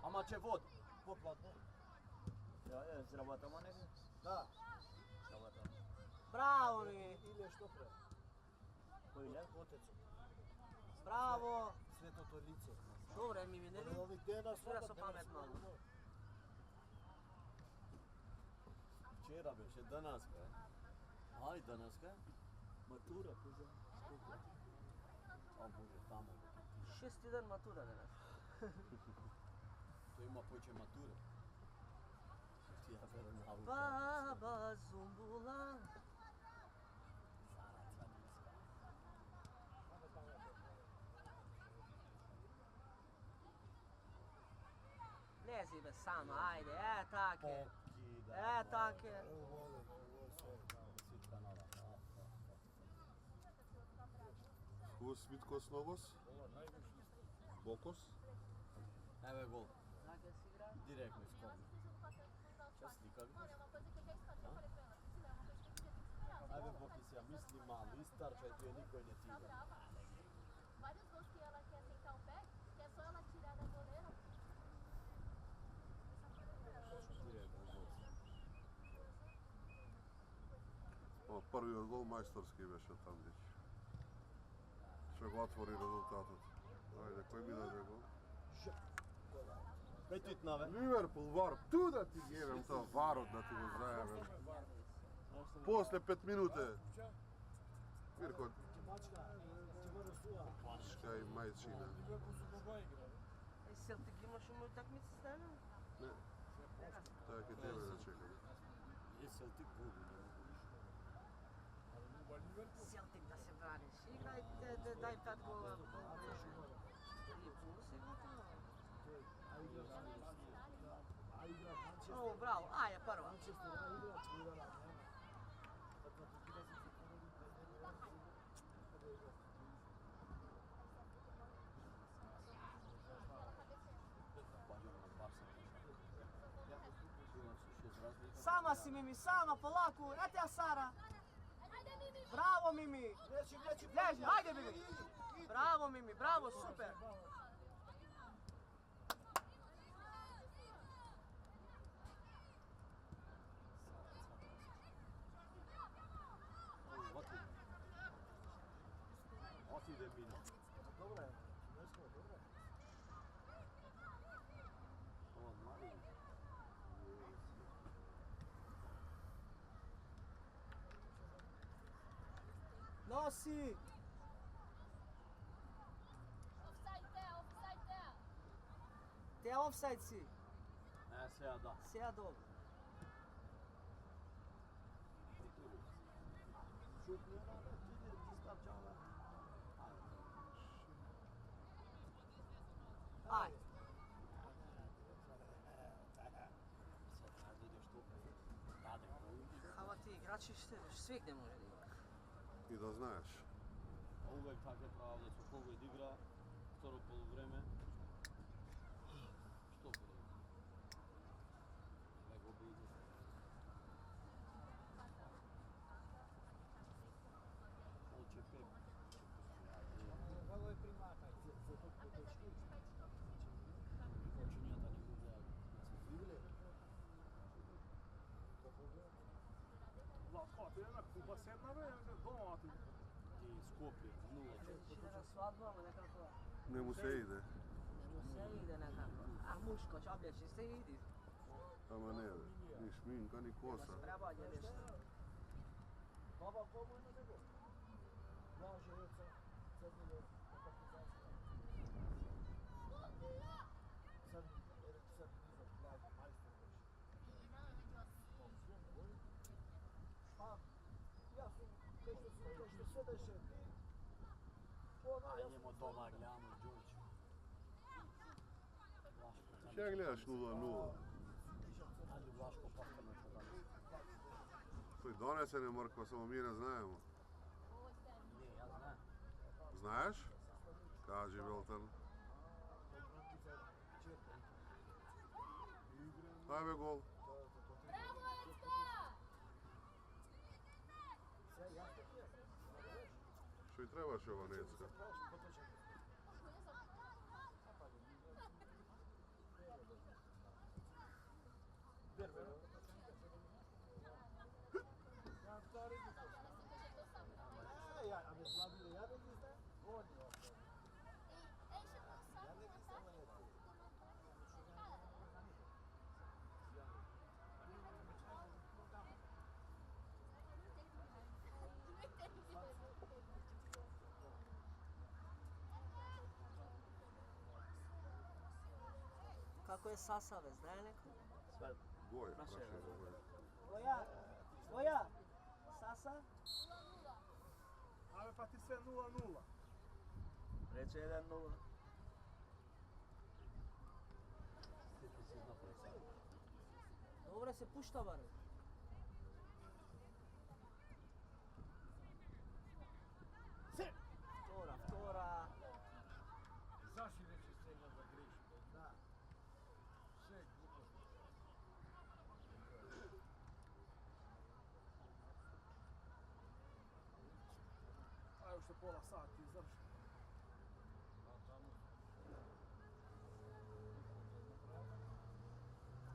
Ama će vod. Poplatno. Ja, zrabatamo negdje? Da. Zrabatamo. Bravo, Mimi. Ili što pre? Koji lijek? Potecu. Bravo. Sveto to lice. Dobro je, Mimi, ne li? Ponedeljnik dena Včera soba. su pametno. Včera beše, danaska je. Aj, danaska je. Matura, kuza. A bože, tamo. 6-1 matura danas. To ima poče mature. Ja verujem na auto. Baba Zumbula. Lezi be sama, ajde, take. Take. Svi kanala. Хубав Смиткос Ногос? Бокос? Evo je gol. Zaga si igra? Direktno iz korna. Čas slika vidiš? Olha, uma coisa que eu já espalhei, eu falei pra ela, Priscila, é uma coisa que a gente tem que esperar. Ajde Bokisija, misli malo, istarčaj tu je niko ne Tá tira. brava. Vários gols que ela quer sentar o pé, que é só ela tirar da goleira. Direktno gol. О, првиот гол мајсторски беше Тандич. Што го отвори резултатот. Ајде, кој ми даде гол? Petitna ve. Ливерпул, Вар, ту да ти гевам тоа Варот да ти го знаеме. После 5 минути. Мирко, Mačka, ti može suva. Пашка и мајчина. Селтик имаш му такмица ставljeno? Не, тоа ќе тебе да чекам. Je Celtic gubi, ne mogu više. Селтик да се браниш. Играй, дай 5 гола. И плюс и готово. A igra Manchester. О, браво. Ајде, прва. Manchester, a igra Tirana. Сама си, Мими, сама, полаку. Ете ја Сара. Браво, Мими. Лежи, ајде, Мими. Браво, Мими, браво, супер. Otide Mina. Dobra je. Nešto, dobra je. On mali. Носи. Offside there, offside there. Те офсайд си. Ne, сега да. Сега долу. Šut nije rada, ti starčava. Ајде. Sad kad ideš tu, dade koju. Хава ти играчи ще свик не може да има. И да знаеш. A uvek takve pravde su Pogled igra, vtoro poluvreme. Što bude? Nego bi igra. Hoće Pep. Kako je primata? Počinjata ne bude. Vidjeli? Ko, ti je na Kuba sedna, be? Doma ti. Ti Skopje, 0. Ide na svadbu, ali nekako, Ne mu se ide. se ide nekako. A muško, če obleči se idi. Ama ne, ni šminka, ni kosa. Prebolje nešto. Baba, komu je na nego? Blaže, Joca, Crnilo, Kapitanska. Sad nizak, Blaže, majstor već. Pa, ja sam, kaj što sve deše, ti, ja Ajmo doma, gledamo Đurđu. Šta gledaš 0-0? Ajde Vlaško postane što danas. To je donesene mrkva, samo mi ne znajemo. Ne, ja znam. Znaš? Kaži, Veltan. Ajme gol. Bravo, Ecka! sve jasno ti je. Što i trebaš ova Necka? Ja, a bez Vladimir, ja ne znam, on je ostao. Ja ne znam, on je tu. Kako je Sasave, znaje neko? Sve. Goje, Naše praše je. goje. Voja, Sasa? Ave pa ti sve 0-0. Reče 1-0. Dobro se pušta bar. Vtora. Zaši reći svega za grešku. Da. Sve gluposti. A još je pola sati završi.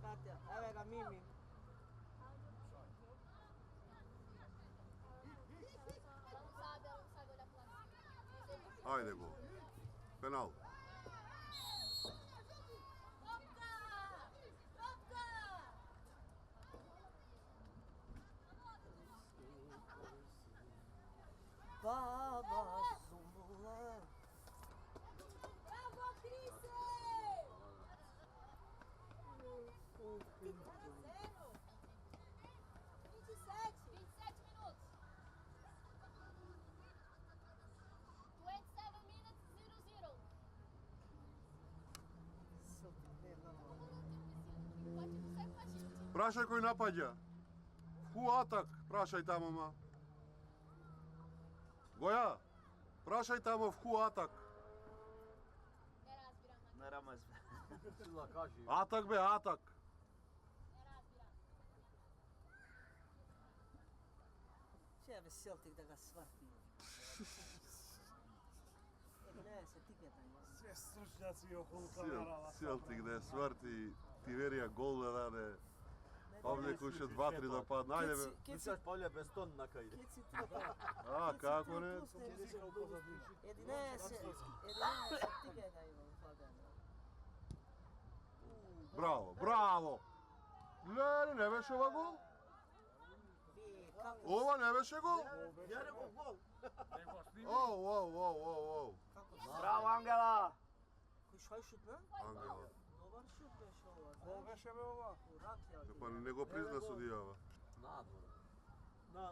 Katja, evo ga Mimi. Ela não sabe olhar pro lado. Ajde gol. Penal. Toca! Toca! Baba Zumbula. Bravo, Cris! O que tá fazendo? 27 minutos. 27 minutes, 0-0. Prašaj koji napadja. Fu atak, prašaj tamo ma. Goja, prašaj tamo fu atak. Ne razbiram, Ne ramaj sve. Sila kaži. Atak be, atak. ne razbiram. Će be Celtic da ga svrti. Ne, se tiketa ima. Sve stručnjaci oko kamerala. Celtic da je svrti, Tiverija gol da dade. Ovdje kuće 2-3 da padne. Ajde be. Pričaš Pavlja bez ton na kaj ide. Kad si tu, A, kako ne? Jedine se tiketa ima u Faganu. Bravo, bravo. Ne veše ova gol? Ova ne veše gol? Ja rekao gol. Wow. Bravo Angela! Koji šoj šut, ne? Angela. Dobar šut veš ovo, Ovo znaš? veše me ova. Urak je Pa nego prizna sudijava. Nadvor. Na,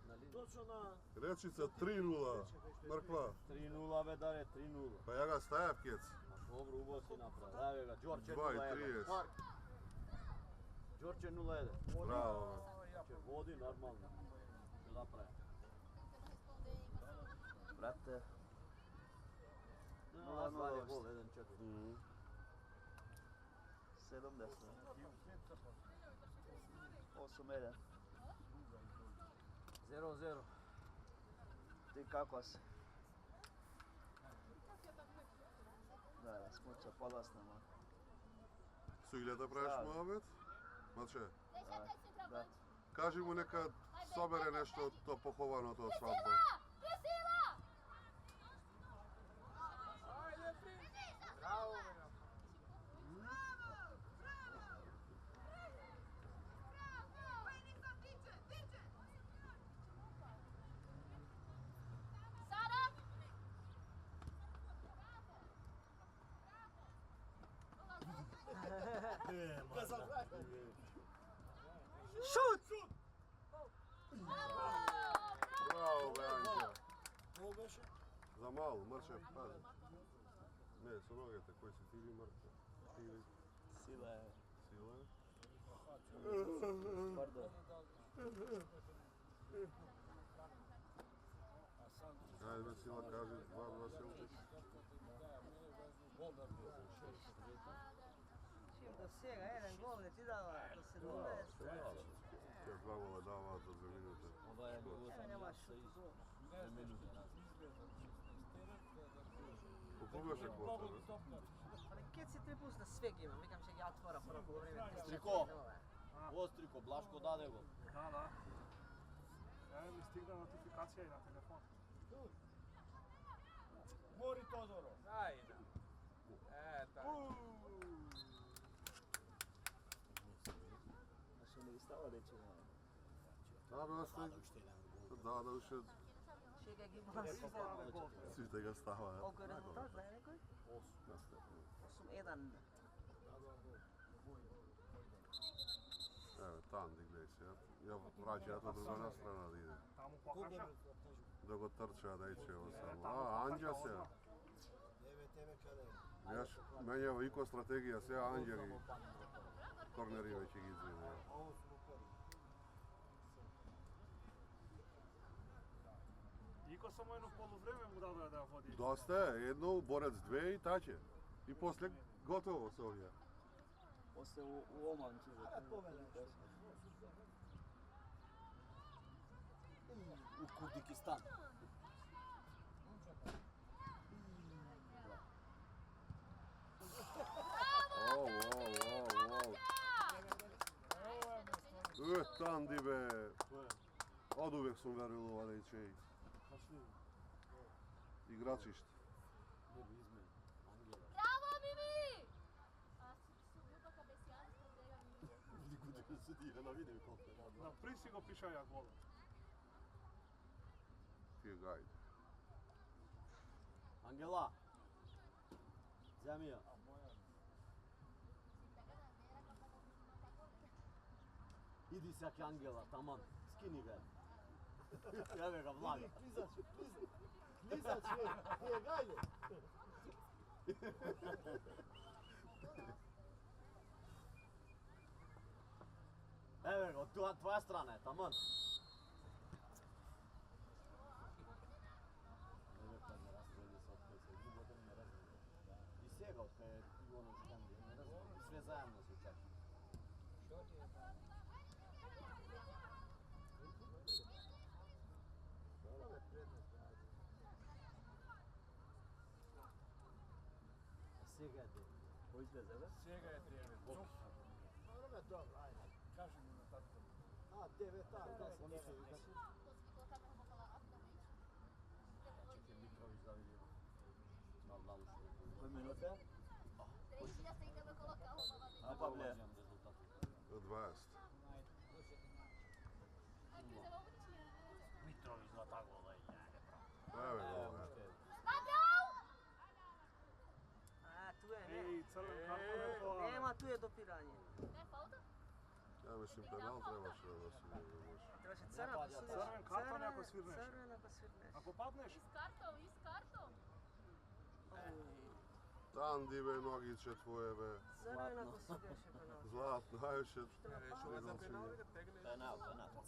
Na liniju. točno na... Rečica 3-0. Mrkva. 3-0 vedare, 3-0. Pa ja ga stajav kjec. Dobro, ubo si napravio. Evo ga, Đorđe 2:30. 0-1. Đorđe 0-1. Bravo. Će vodi normalno. Će napraviti. Brate. Nazval je gol, 1-4. 70. 8-1. 0-0. Ti kako si? Da, smuća podlasnemo. Su iljeta praviš Mohamed? Mače, Deixa até centroavante. kaži mu neka sobere nešto to pohovano to svadba. Priscila! Šut! Bravo, be, Anđela. Ovo беше? Za malo, Mršev, pazi. Ne, su nogete, koji si ti ili Mršev? Ti ili Sila je. Sila? Pardon. Ajde, Sila, kaži, 2-2 Celtic. Čim dosega jedan gol, ne ti dava do 70. Ja 2 gola dava za 2 minute. Evo nema šut gol. U koga še kvota, ne? Ali kje si 3 plus na sve gima, vikam će ja otvora prvo polovreme. Striko. Ostriko, Blaško dade go. Da. Evo mi stigla notifikacija i na telefon. Mori Todoro. Ajde. Eto. A še ne stava da ćemo. Da, be, ostaje. Da više Čega gima svi svište ga stava, ja. Koliko je rezultat, znaje nekoj? 8-1. Evo, tam digne se, ja. Ja vraća, ja to druga strana da ide. Tamo pokaža. Da go trča, da iće ovo samo. A, Anđa se, ja. Tebe kada je. Jaš, meni je ovo iko strategija, sve Anđeli. Korneri već ih izvine, ja. Ovo su rukari. Iko samo jedno polovreme mu dao da vodi. Dosta je, jedno, borac 2 i tače. I poslije gotovo s ovdje. Poslije u Oman će U Kurdikistan. Tam di be. Od uvijek sam verovao da će ići. Igračište. Bravo, Mimi! A subiu pra cabecear, escanteio a Mimi. Niko ne sudi, na video koliko je radno. Na prisigo pišaja gola. Ti je gajde. Angela. Zemija. Idi sak Angela, taman. Skini ga. Evo ga, vlaga. Klizać je, nije gajde. Evo ga, tvoja strana je, taman. I sjega od kada je ono škandije, ne razumijem. Sve zajedno se čak. Sjega je deo. Ko izgleda, da? Sjega je trener. Dobro, dobro, ajde. Kaži mi na tako. A, 9, da se Oni su ne. igrati. Consegui colocar minha roupa lá rapidamente. Čekaj, Mitrović da vidi. Da li što Koje minute? 3 dias tentando colocar a roupa lá dentro. A pa ble. rezultat. 20. Ai, Cris, é mó bonitinha. Mitrović da ta gola i jade, bravo. Evo je gol, ja. Gabriel! A, tu je, ne. Ej, crven karton je to. Nema, tu je dopiranje. Ne, falta? Ja mislim penal trebaše da se ne može. Trebaše crven ako svirneš. Crven karton ako svirneš. Crven ako svirneš. Ako padneš, Is cartão. Tam di be nogiće tvoje be. Crven ako svirneš je penal. Zlatno, najviše. Penal.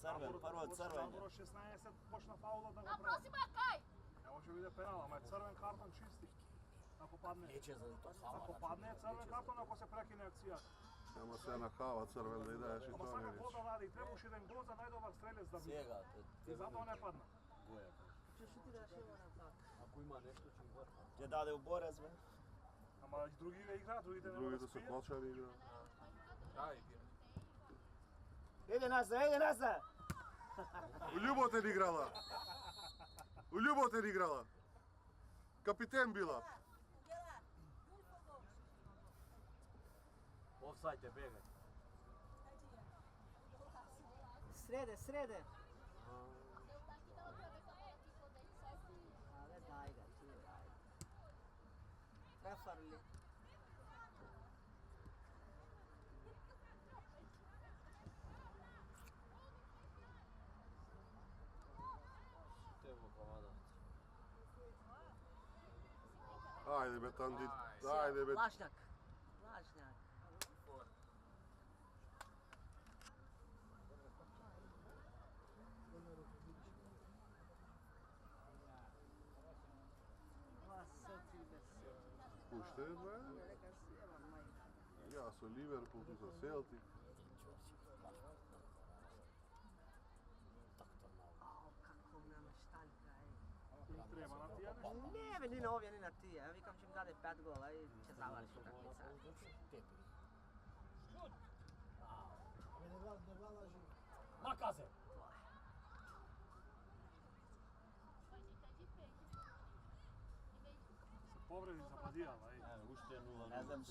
Crven, prvo crven. Dobro 16 počna faula da ga Na pravi. próxima cai! Ne može biti penal, ama je crven karton čisti. Ako padne. Neće za to Ako padne je crven karton, ako se prekine akcija. Nemo se na hava crven da ideš i Ама to сака vidiš. гол да вади, требаш еден гол за најдобар стрелец да биде. Sjega. И затоа не падна. Goja. Če šutiraš ima napad. Ako ima nešto će im gore. Gdje dade u Borac, be? Ама и другите играат, другите не Другите можат su да спијат. počeli igra. Ide nazad! U Ljuboten igrala. U Ljuboten igrala. Kapiten bila. Offside je begaj. Srede. Eu daqui da outra vez falei, ficou dele certo. Ale daj ga, tu je, ajde. Prefarli. Ajde be Tandit, ajde be. Lažnjak. Lažnjak. Pa sad ti da se. Pušte je dvaja. Neka sjeva, majka. Ja sam Liverpool, tu sam Celtic. Au, kako nama štaljka, ej. Ti treba na ti, a ne? Ne, me ni na ovdje, ni na ti. Ja vikam, če mi dade 5 gola i će završi utakmica. Makaze! Se povredi zapadijala, ej. Evo, ušte je 0-0. Ne znam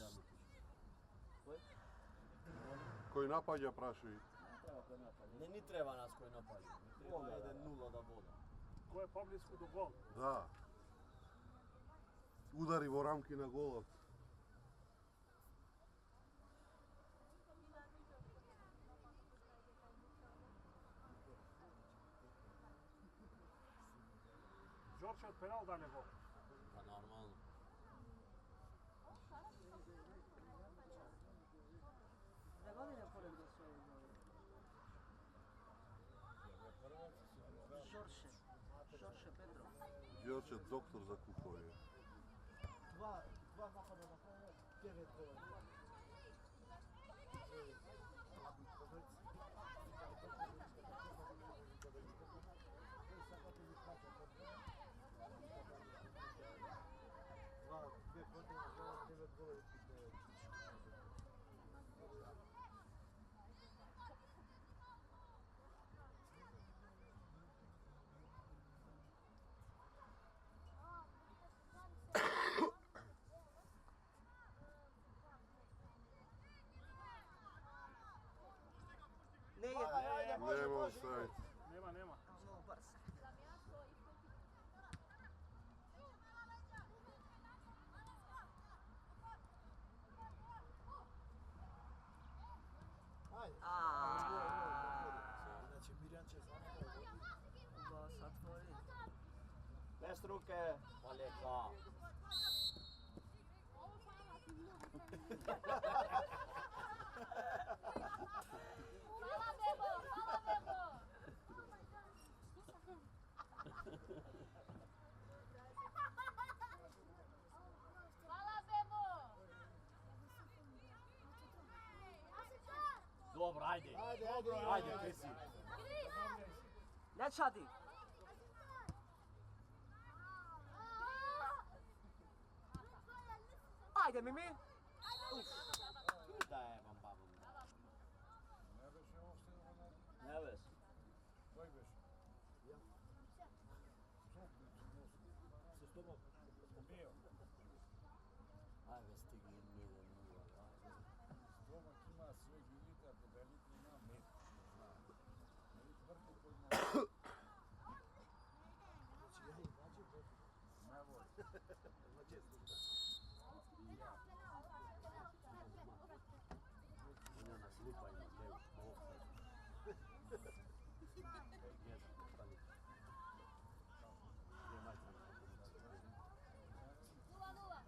Koji napadja praši. Ne, ni treba nas koji napali. Treba ide 0 da voda. Ko je poblisku do gol? Da. Udari vo ramki na golot. Đorđe od penal dalje gol. Pa normalno. Da godine pored da su ovi govi. Žorše Petrov. Đorđe doktor za kupovje. Dva napada na kraju, 9 gola. Dve godine gola, 9 gola i 9. Ne je. Nema offside. Nema. No, brz. Znači Mirjan će znati Go satvori. Bez ruke. Paleka. Fala, Bebo! Fala, Bebo! Fala, Bebo! Dobro, ajde. Ajde, ti si. Ne čadi. Ajde, Mimi. Da je vam babu. Ne beše ovo što je ono... Ne veš. Koji beše? Ja. Sa tobom bio. Ajde, stigli 1-0. Stomak ima sve gilita, debelit ima met. Ne tvrdi koji može. Znači ja i nađe boku. Ne voli. Nađe Ona nas lupa ima, Deus, offside. Jedan, ostali. Gdje je majka na komuniciju? 0-0.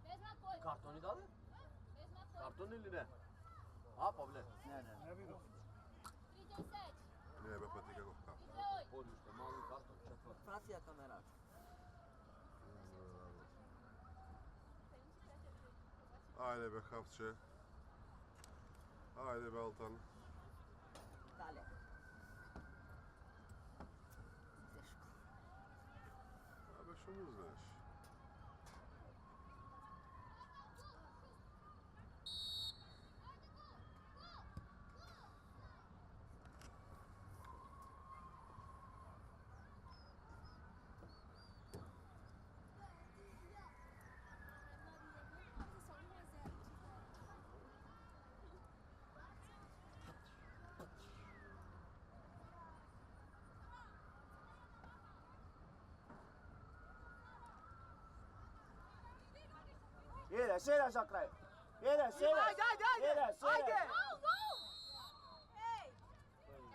Bez napoj. Karton i dali? Bez napoj. Karton ili ne? A, Pavle? Ne. Ne vidim. Priđaj seć. Ne be pa ti kako kap. Priđaj. Podljušte, mali karton, četvrt. Pratija kamera. Ajde be Havče. Ajde be Altan. Dalje. Teško. A be što mu znaš? Ideš za kraj. Ideš. Ajde.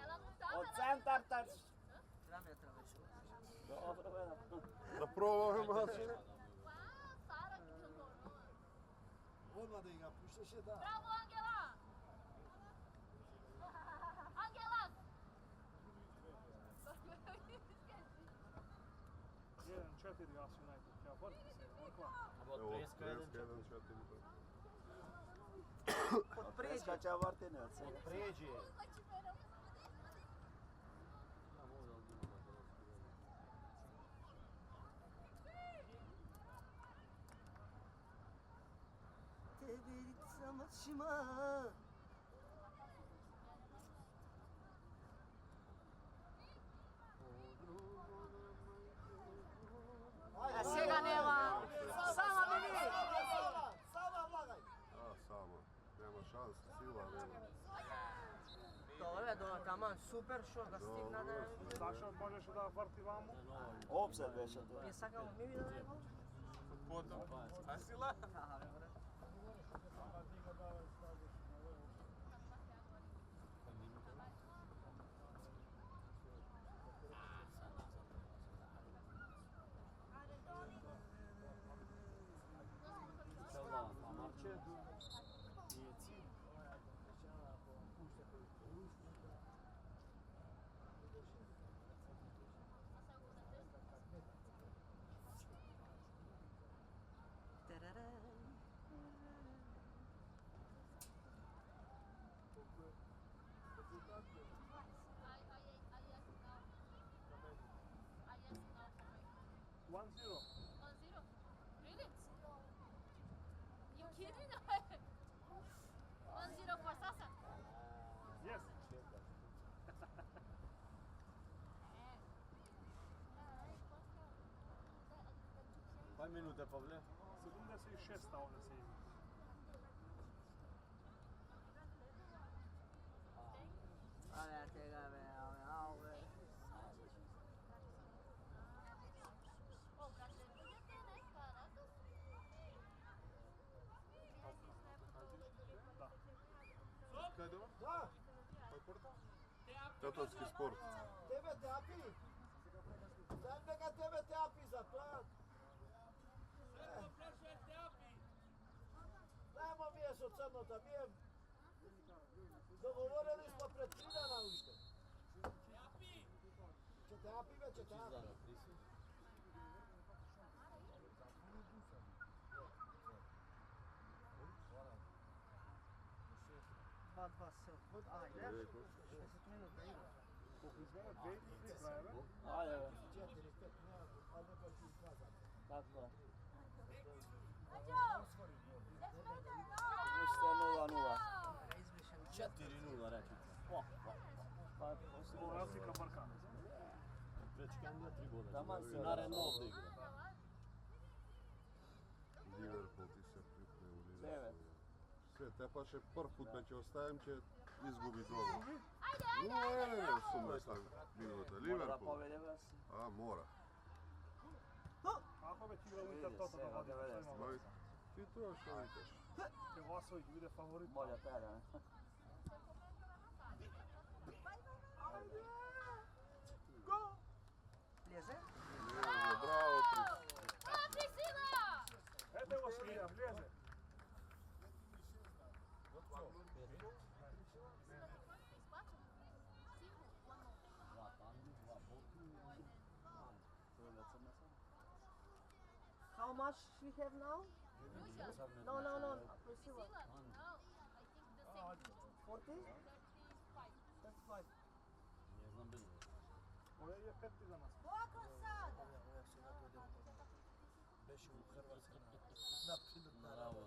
Ela não tá, Od ela... centar taj. Dobro, vedem. Da probamo mač. Wow, Sara que cantou, não? Odmah da ga pušteš je da. Bravo, Angela! Angela! Jedan 4 As United. Ja, vrti se, Orkla. Evo, Preska 1-4. Preskače Vartinec. Pređi. Teberica maçıma. Sjega nema. Sama Mimi. Sama vlagaj. A, samo. Nema šanse, sila nema. Dobro, taman, super šo, ga stigna da... Saša, možeš da vrti vamo? Opset veća to. Nije sakao Mimi da ne može? Potom. A sila? Aha, dobro. One zero. 1-0. Really? You kidding? 1-0 for Sasa. Yes. Koje minute, Pavle? 76 ovdje se igra. Ale tega be, au be. Oh, brasileiro podia ter, né? Caraca. Kada? Da, Tatarski sport. tebe te api. Znam neka tebe te api za plan. Dajmo mjesto crnota, dogovorili smo pred 3 dana ušte. Ćete api, već ćete api. Dva se odhod, ajde. 10 minuta igra. Koliko izgleda 2-3 krajeve? Ajde, 4, 5, nema, a neko ću izkazati. tako je. Let's go! Ništa 0-0. Izbrišen. 4-0 reći. Pa, Ovo razlika brka. Prečkandija 3 gola. Taman se Naredno ovdje igra. Liverpool ti se pripremi u Liverpool. Devet. Sve, te pa še prv put meče ostajem, će izgubi doma. Ajde, Ne, 18 minuta. mora da Liverpool. povede vas. A, mora. Ako već igra unutar toto da vodi, što ima Ma, veze? ti to što vidiš. Vasović bude favorit. Bolja pera, ne? Leze? Lijevo, bravo, Ó, Priscila! Eto evo Slija, vlijeze. How much we have now? No, Priscilla. Priscila? No, I think the same. 40? 35. 35. Ne znam bilo. Ovo je 5 za nas. Koliko sada? Beše u Hrvatskoj na prinut na Bravo.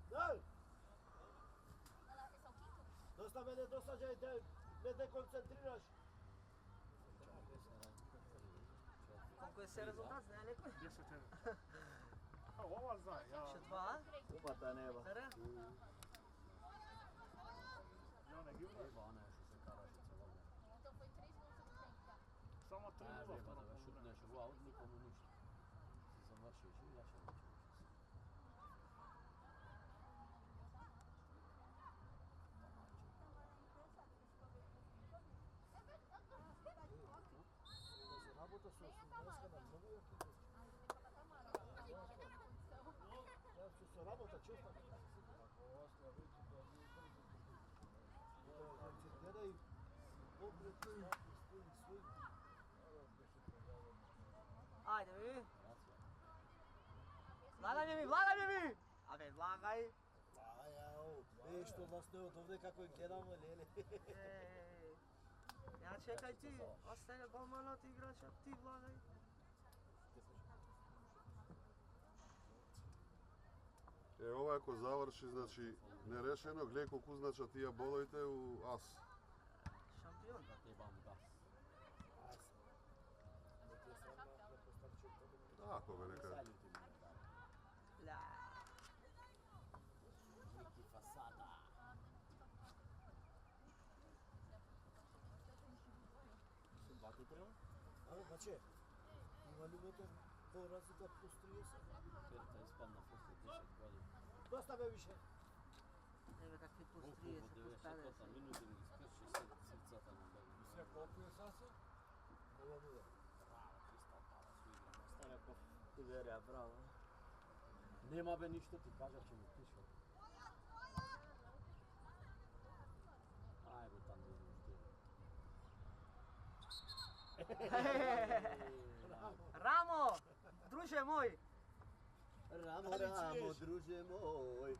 Daj! Ela, esse é o quinto? Dosta me ne dosađaj da me dekoncentriraš. Koliko je se rezultat, zna neko? 10-1. A ova zna, ja... Še 2? Upata nema. Tere? Ja ne givna. Jeba, ona je što se Karašica voli. Então foi 3 gols no tempo. Samo 3 Ne, gola. jeba, da ga šutneš u aut, nikomu ništa. Si završiš i ja će neće više. Работа с Ako ostavi, to nije brzo. Koncentrira i opred svaki svoj. Ajde mi. Vlagaj mi, vlagaj mi! Абе, влагај! Виж што власне од овде како ја гледаме, леле. Ја чекај ти, остаја голманот играчот, ти влагај. Ова ако заврши, значи, нерешено, гледај колку значат тие болоите у ас. Шампион. Trebam gas. Ако бе нека. Saljuti mi da. Ля. Neki fasada. Два ти треба? Баче, има луѓето по-развита плюс 30. Керта испадна после 10 години. Доста бе више. Еве какви плюс Колку 30, во плюс 90-та 50. минути ми скрши срцата на бе. Се колку е сасе? Ова нула. Браво, Кристал Палас уигра. Стане по Тиверија, браво. Нема бе ништо, ти кажа че му пишат. Ајде там да видиш ти. Рамо! Друже мој! Рамо, рамо, друже мој.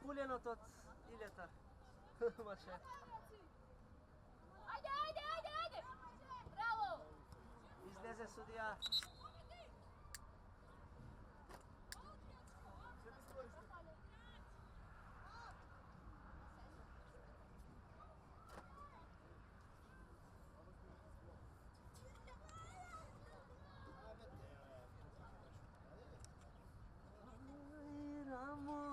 Пуленот од Илета. Маше. Ajde, ajde, ajde, ajde! Bravo! Излезе судија. Рамо!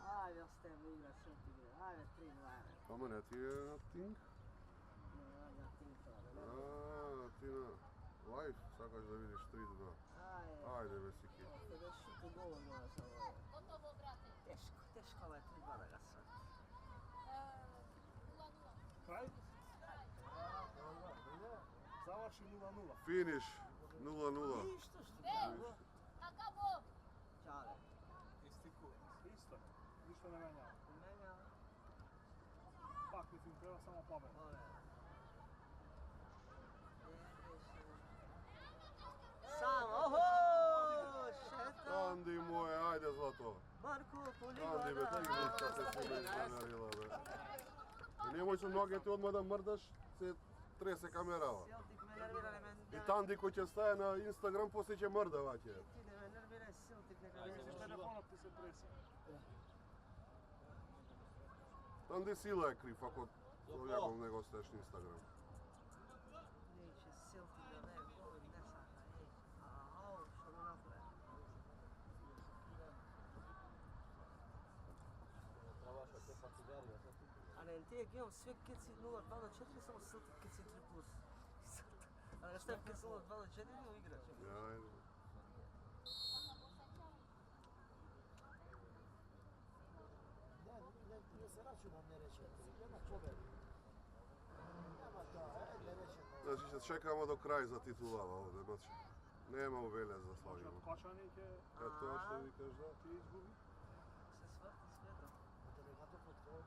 Ајде, остај во игра, се ти игра. Ајде, 3-2. Ама не ти е на Тинг? Ти на лайф сакаш да видиш 3-2. Ајде бе сики. Да шути голо мора само. Gotovo, brate. Тешко, тешко ова е 3-2 да га свати. 0-0. Крај? Заврши 0-0. Финиш 0-0. Ништо што Бе! Acabou! Чале. Исто. Ништо не менја. Менја. Пак ми им треба само победа. Оле. Само, охо! Шето! Анди мој, ајде злато. Марко Анди бе, тај ги како се камерила бе. И немој со ногите одма да мрдаш, се тресе камерава. Селтик ме нервира, не ме... И Танди кој ќе стае на Инстаграм, после ќе мрда ваќе. Ти не ме нервирај, Селтик нека ме Видиш телефонот ти се треси. Танди сила е крив, ако јагол не го стеш на Инстаграм. Neće Celtic da daje gol i ne saka, ej. A ovo što mu napravi. Трябваше те пативерија за тук. A ne, ti je gledam sve keci 0-2 do 4, samo Celtic keci 3+. A ne šta je keci 0-2 do 4 ili igrač? Ja, ajde. Не се рачуна не рече. Нема победа. Нема тоа, не рече. Значи ќе чекамо до крај за титулава овде, значи. Нема увеле за Значи славимо. од Кочани ќе Е тоа што викаш да? ќе изгуби. Se svrti sveta. Телегато под тоа.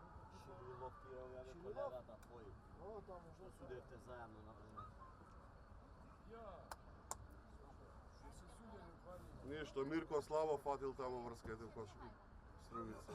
Шилилов ти е овие колегата твои. О, тоа може да Судете заедно на време. Ја. Се судење вали. Ништо, Мирко слабо фатил тамо врските кош Струмица.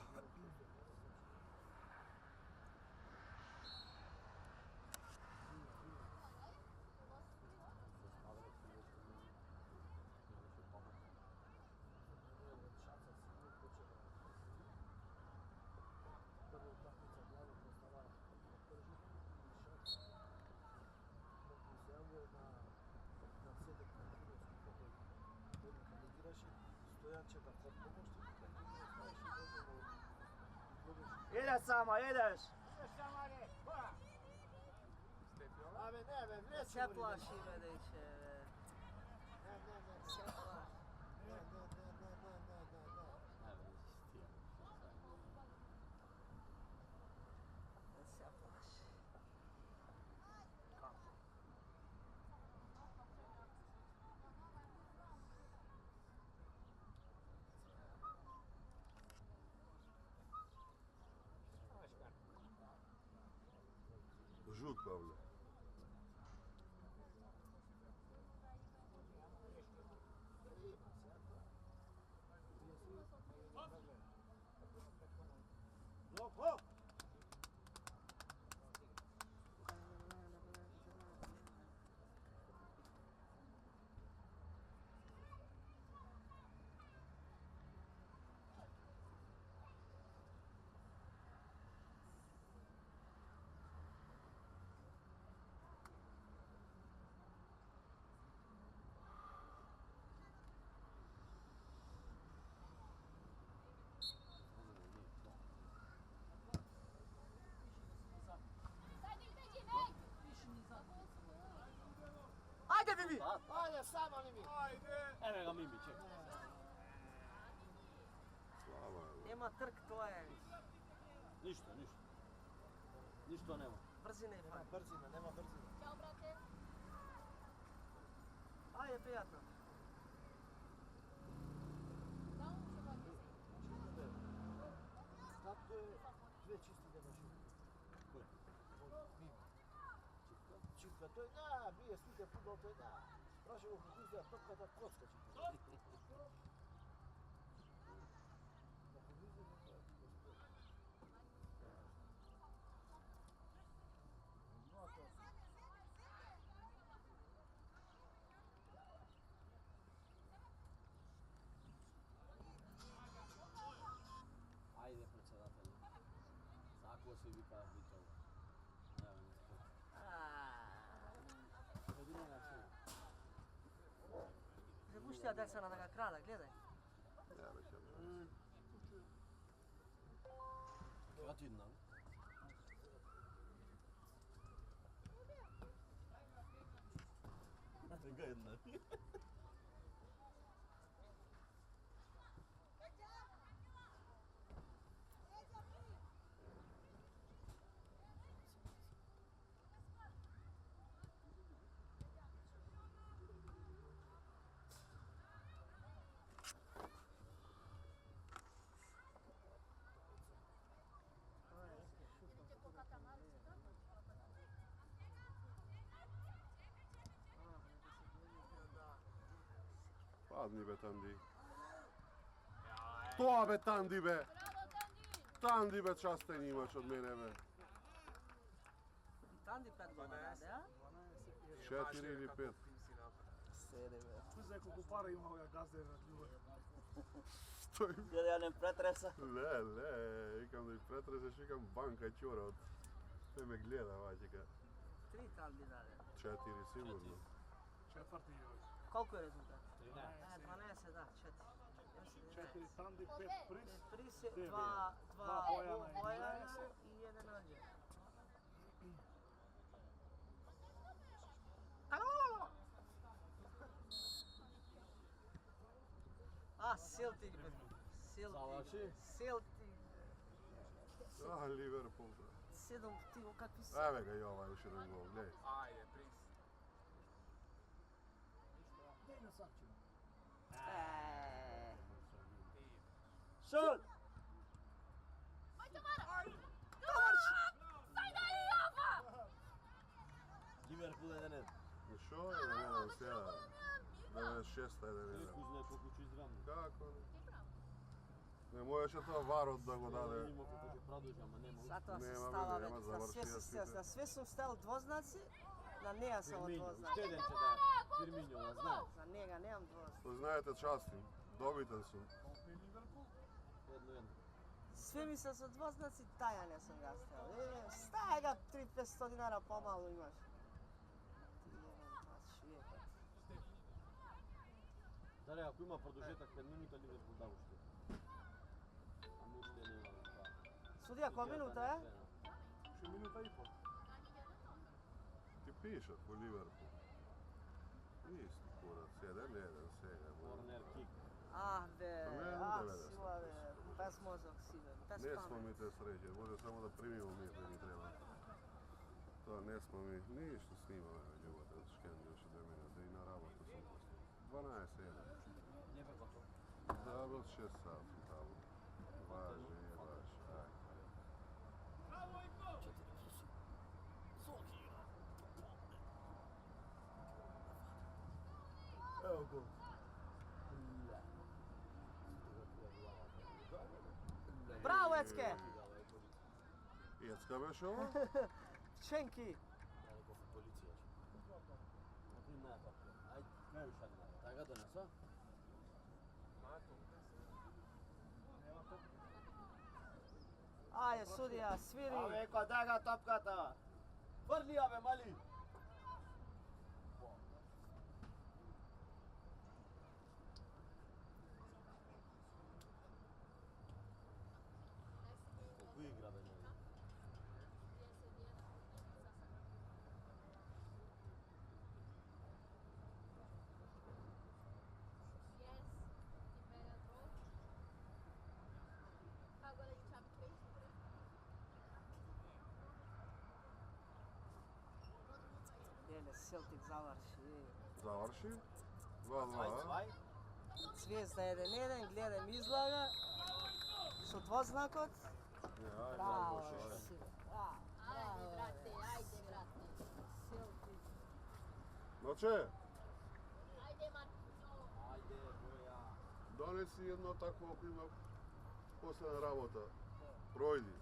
Ideš samo, ideš! Se plaši Mediće. Ne. Se plaši. Ne. Evo, vidiš ti. Se plaši. Žut, Pavle. Blok, hop! Ajde, Bibi! Ajde, sama Mimi! Evo ga Mimi, čekaj. Slava je. Nema trk, to je Ništa. Ništa nema. brzina i Nema fajn. brzina, nema brzina. Ćao, brate. Ajde, prijatno. Da, on se vodi. Tako je, dve čisti da baš Koji? Mimi. Čipka, to je da, bije slike futbol, to je da. Pražemo kako izgleda topka da kocka čipka. Ajde, predsjedatelju. Zaklo se vika biti ovo. Evo, ne spod. Jedino na čemu. Zapuštija deca na toga krala, gledaj. Ja već ja Kreativna. Ga jedna. Vidite ko katamar se tako? Padni be Tandi. To be Tandi be! Bravo, Tandi! Tandi be častaj imaš od mene be. Tandi 5 godina rade, a? 4 ili 5. Sere, be. Uzaj koliko para ima ovoga gazde na ljubav. Što im... Jer ja ne pretresa. Le, ikam da ih pretreseš, ikam banka čura od... Sve me gleda, vađika. 3 Tandi rade. 4 sigurno. Četvrti još. Koliko je rezultat? 13. 12, da, 4. 4 Tandi, 5 Pris. Prise, Devet. 2 Dva Bojana i Bojana Bojana. i 1 Anđe. A, Celtic, be. Završi. Celtic. Ah, Liverpool, da. 7, ti, kakvi su? Evo ga i ovaj još jedan gol, gledaj. Ajde, Pris. Dejno sakćemo. Šut! Aj, Tamara! Liverpool 1-1. I šo je 1-1, 96 1-1. Kuzne koliko ću izdravno. Kako ne? Ti pravo. Ne možeš je to varot da go dade. Ima kako će produžamo, nema. Zato se Nema stala veze, nema već, na sve završio su svite. na sve su stali dvoznaci, na neja samo Firmino, dvoznaci. ušteden će da Firmino, ja znam. Za njega nemam dvoznaci. To znajete častim, dobitan su. Jedno. Sve mi se su dvoznaci, taja ne sam ga stavio. Staj ga 300-500 dinara pomalo imaš. Ti jebem, švijekat. Dare, ako ima produžetak 5 minuta, Liverpool da ušte. A mi ušte nema. Sudija, ko minuta je? Še minuta i pol. Ti piše ko Liverpool. Isti kurac, 1-1 svega. Corner kick. Ah, be, Ne, ah, 90. sila, be, bez mozak si, be, bez Ne smo mi pamet. te sreće, može samo da primimo mi kad mi treba. To ne smo mi ništa snimali, ljubate, od škendi još 2 minute i na rabotu sam poslije. 12-1. Lijepo je gotovo. Da, bilo 6 sati tamo. Važi, važi, aj. Evo gol. Bravo, Ecke! Jecka beš ovo? Čenki! Ajde, ne još jedna. Taj ga donesa? Ajde, sudija, sviri! Aveko, daj ga topkata! Vrli ave mali! Koliko igra be ne? Agora a gente abre 3 por aí. Jele, Celtic završi. Završi. 2-2. Zvezda 1-1, gledam izlaga. Su dvoznakot. Ja, aj, Bravo, Bože, si, bravo. Ajde, brate, ajde, brate. Celtic. Noće, Ajde, Marquinhos. Ajde, boja. donesi jedno takvo ako ima posljedna rabota. Projdi.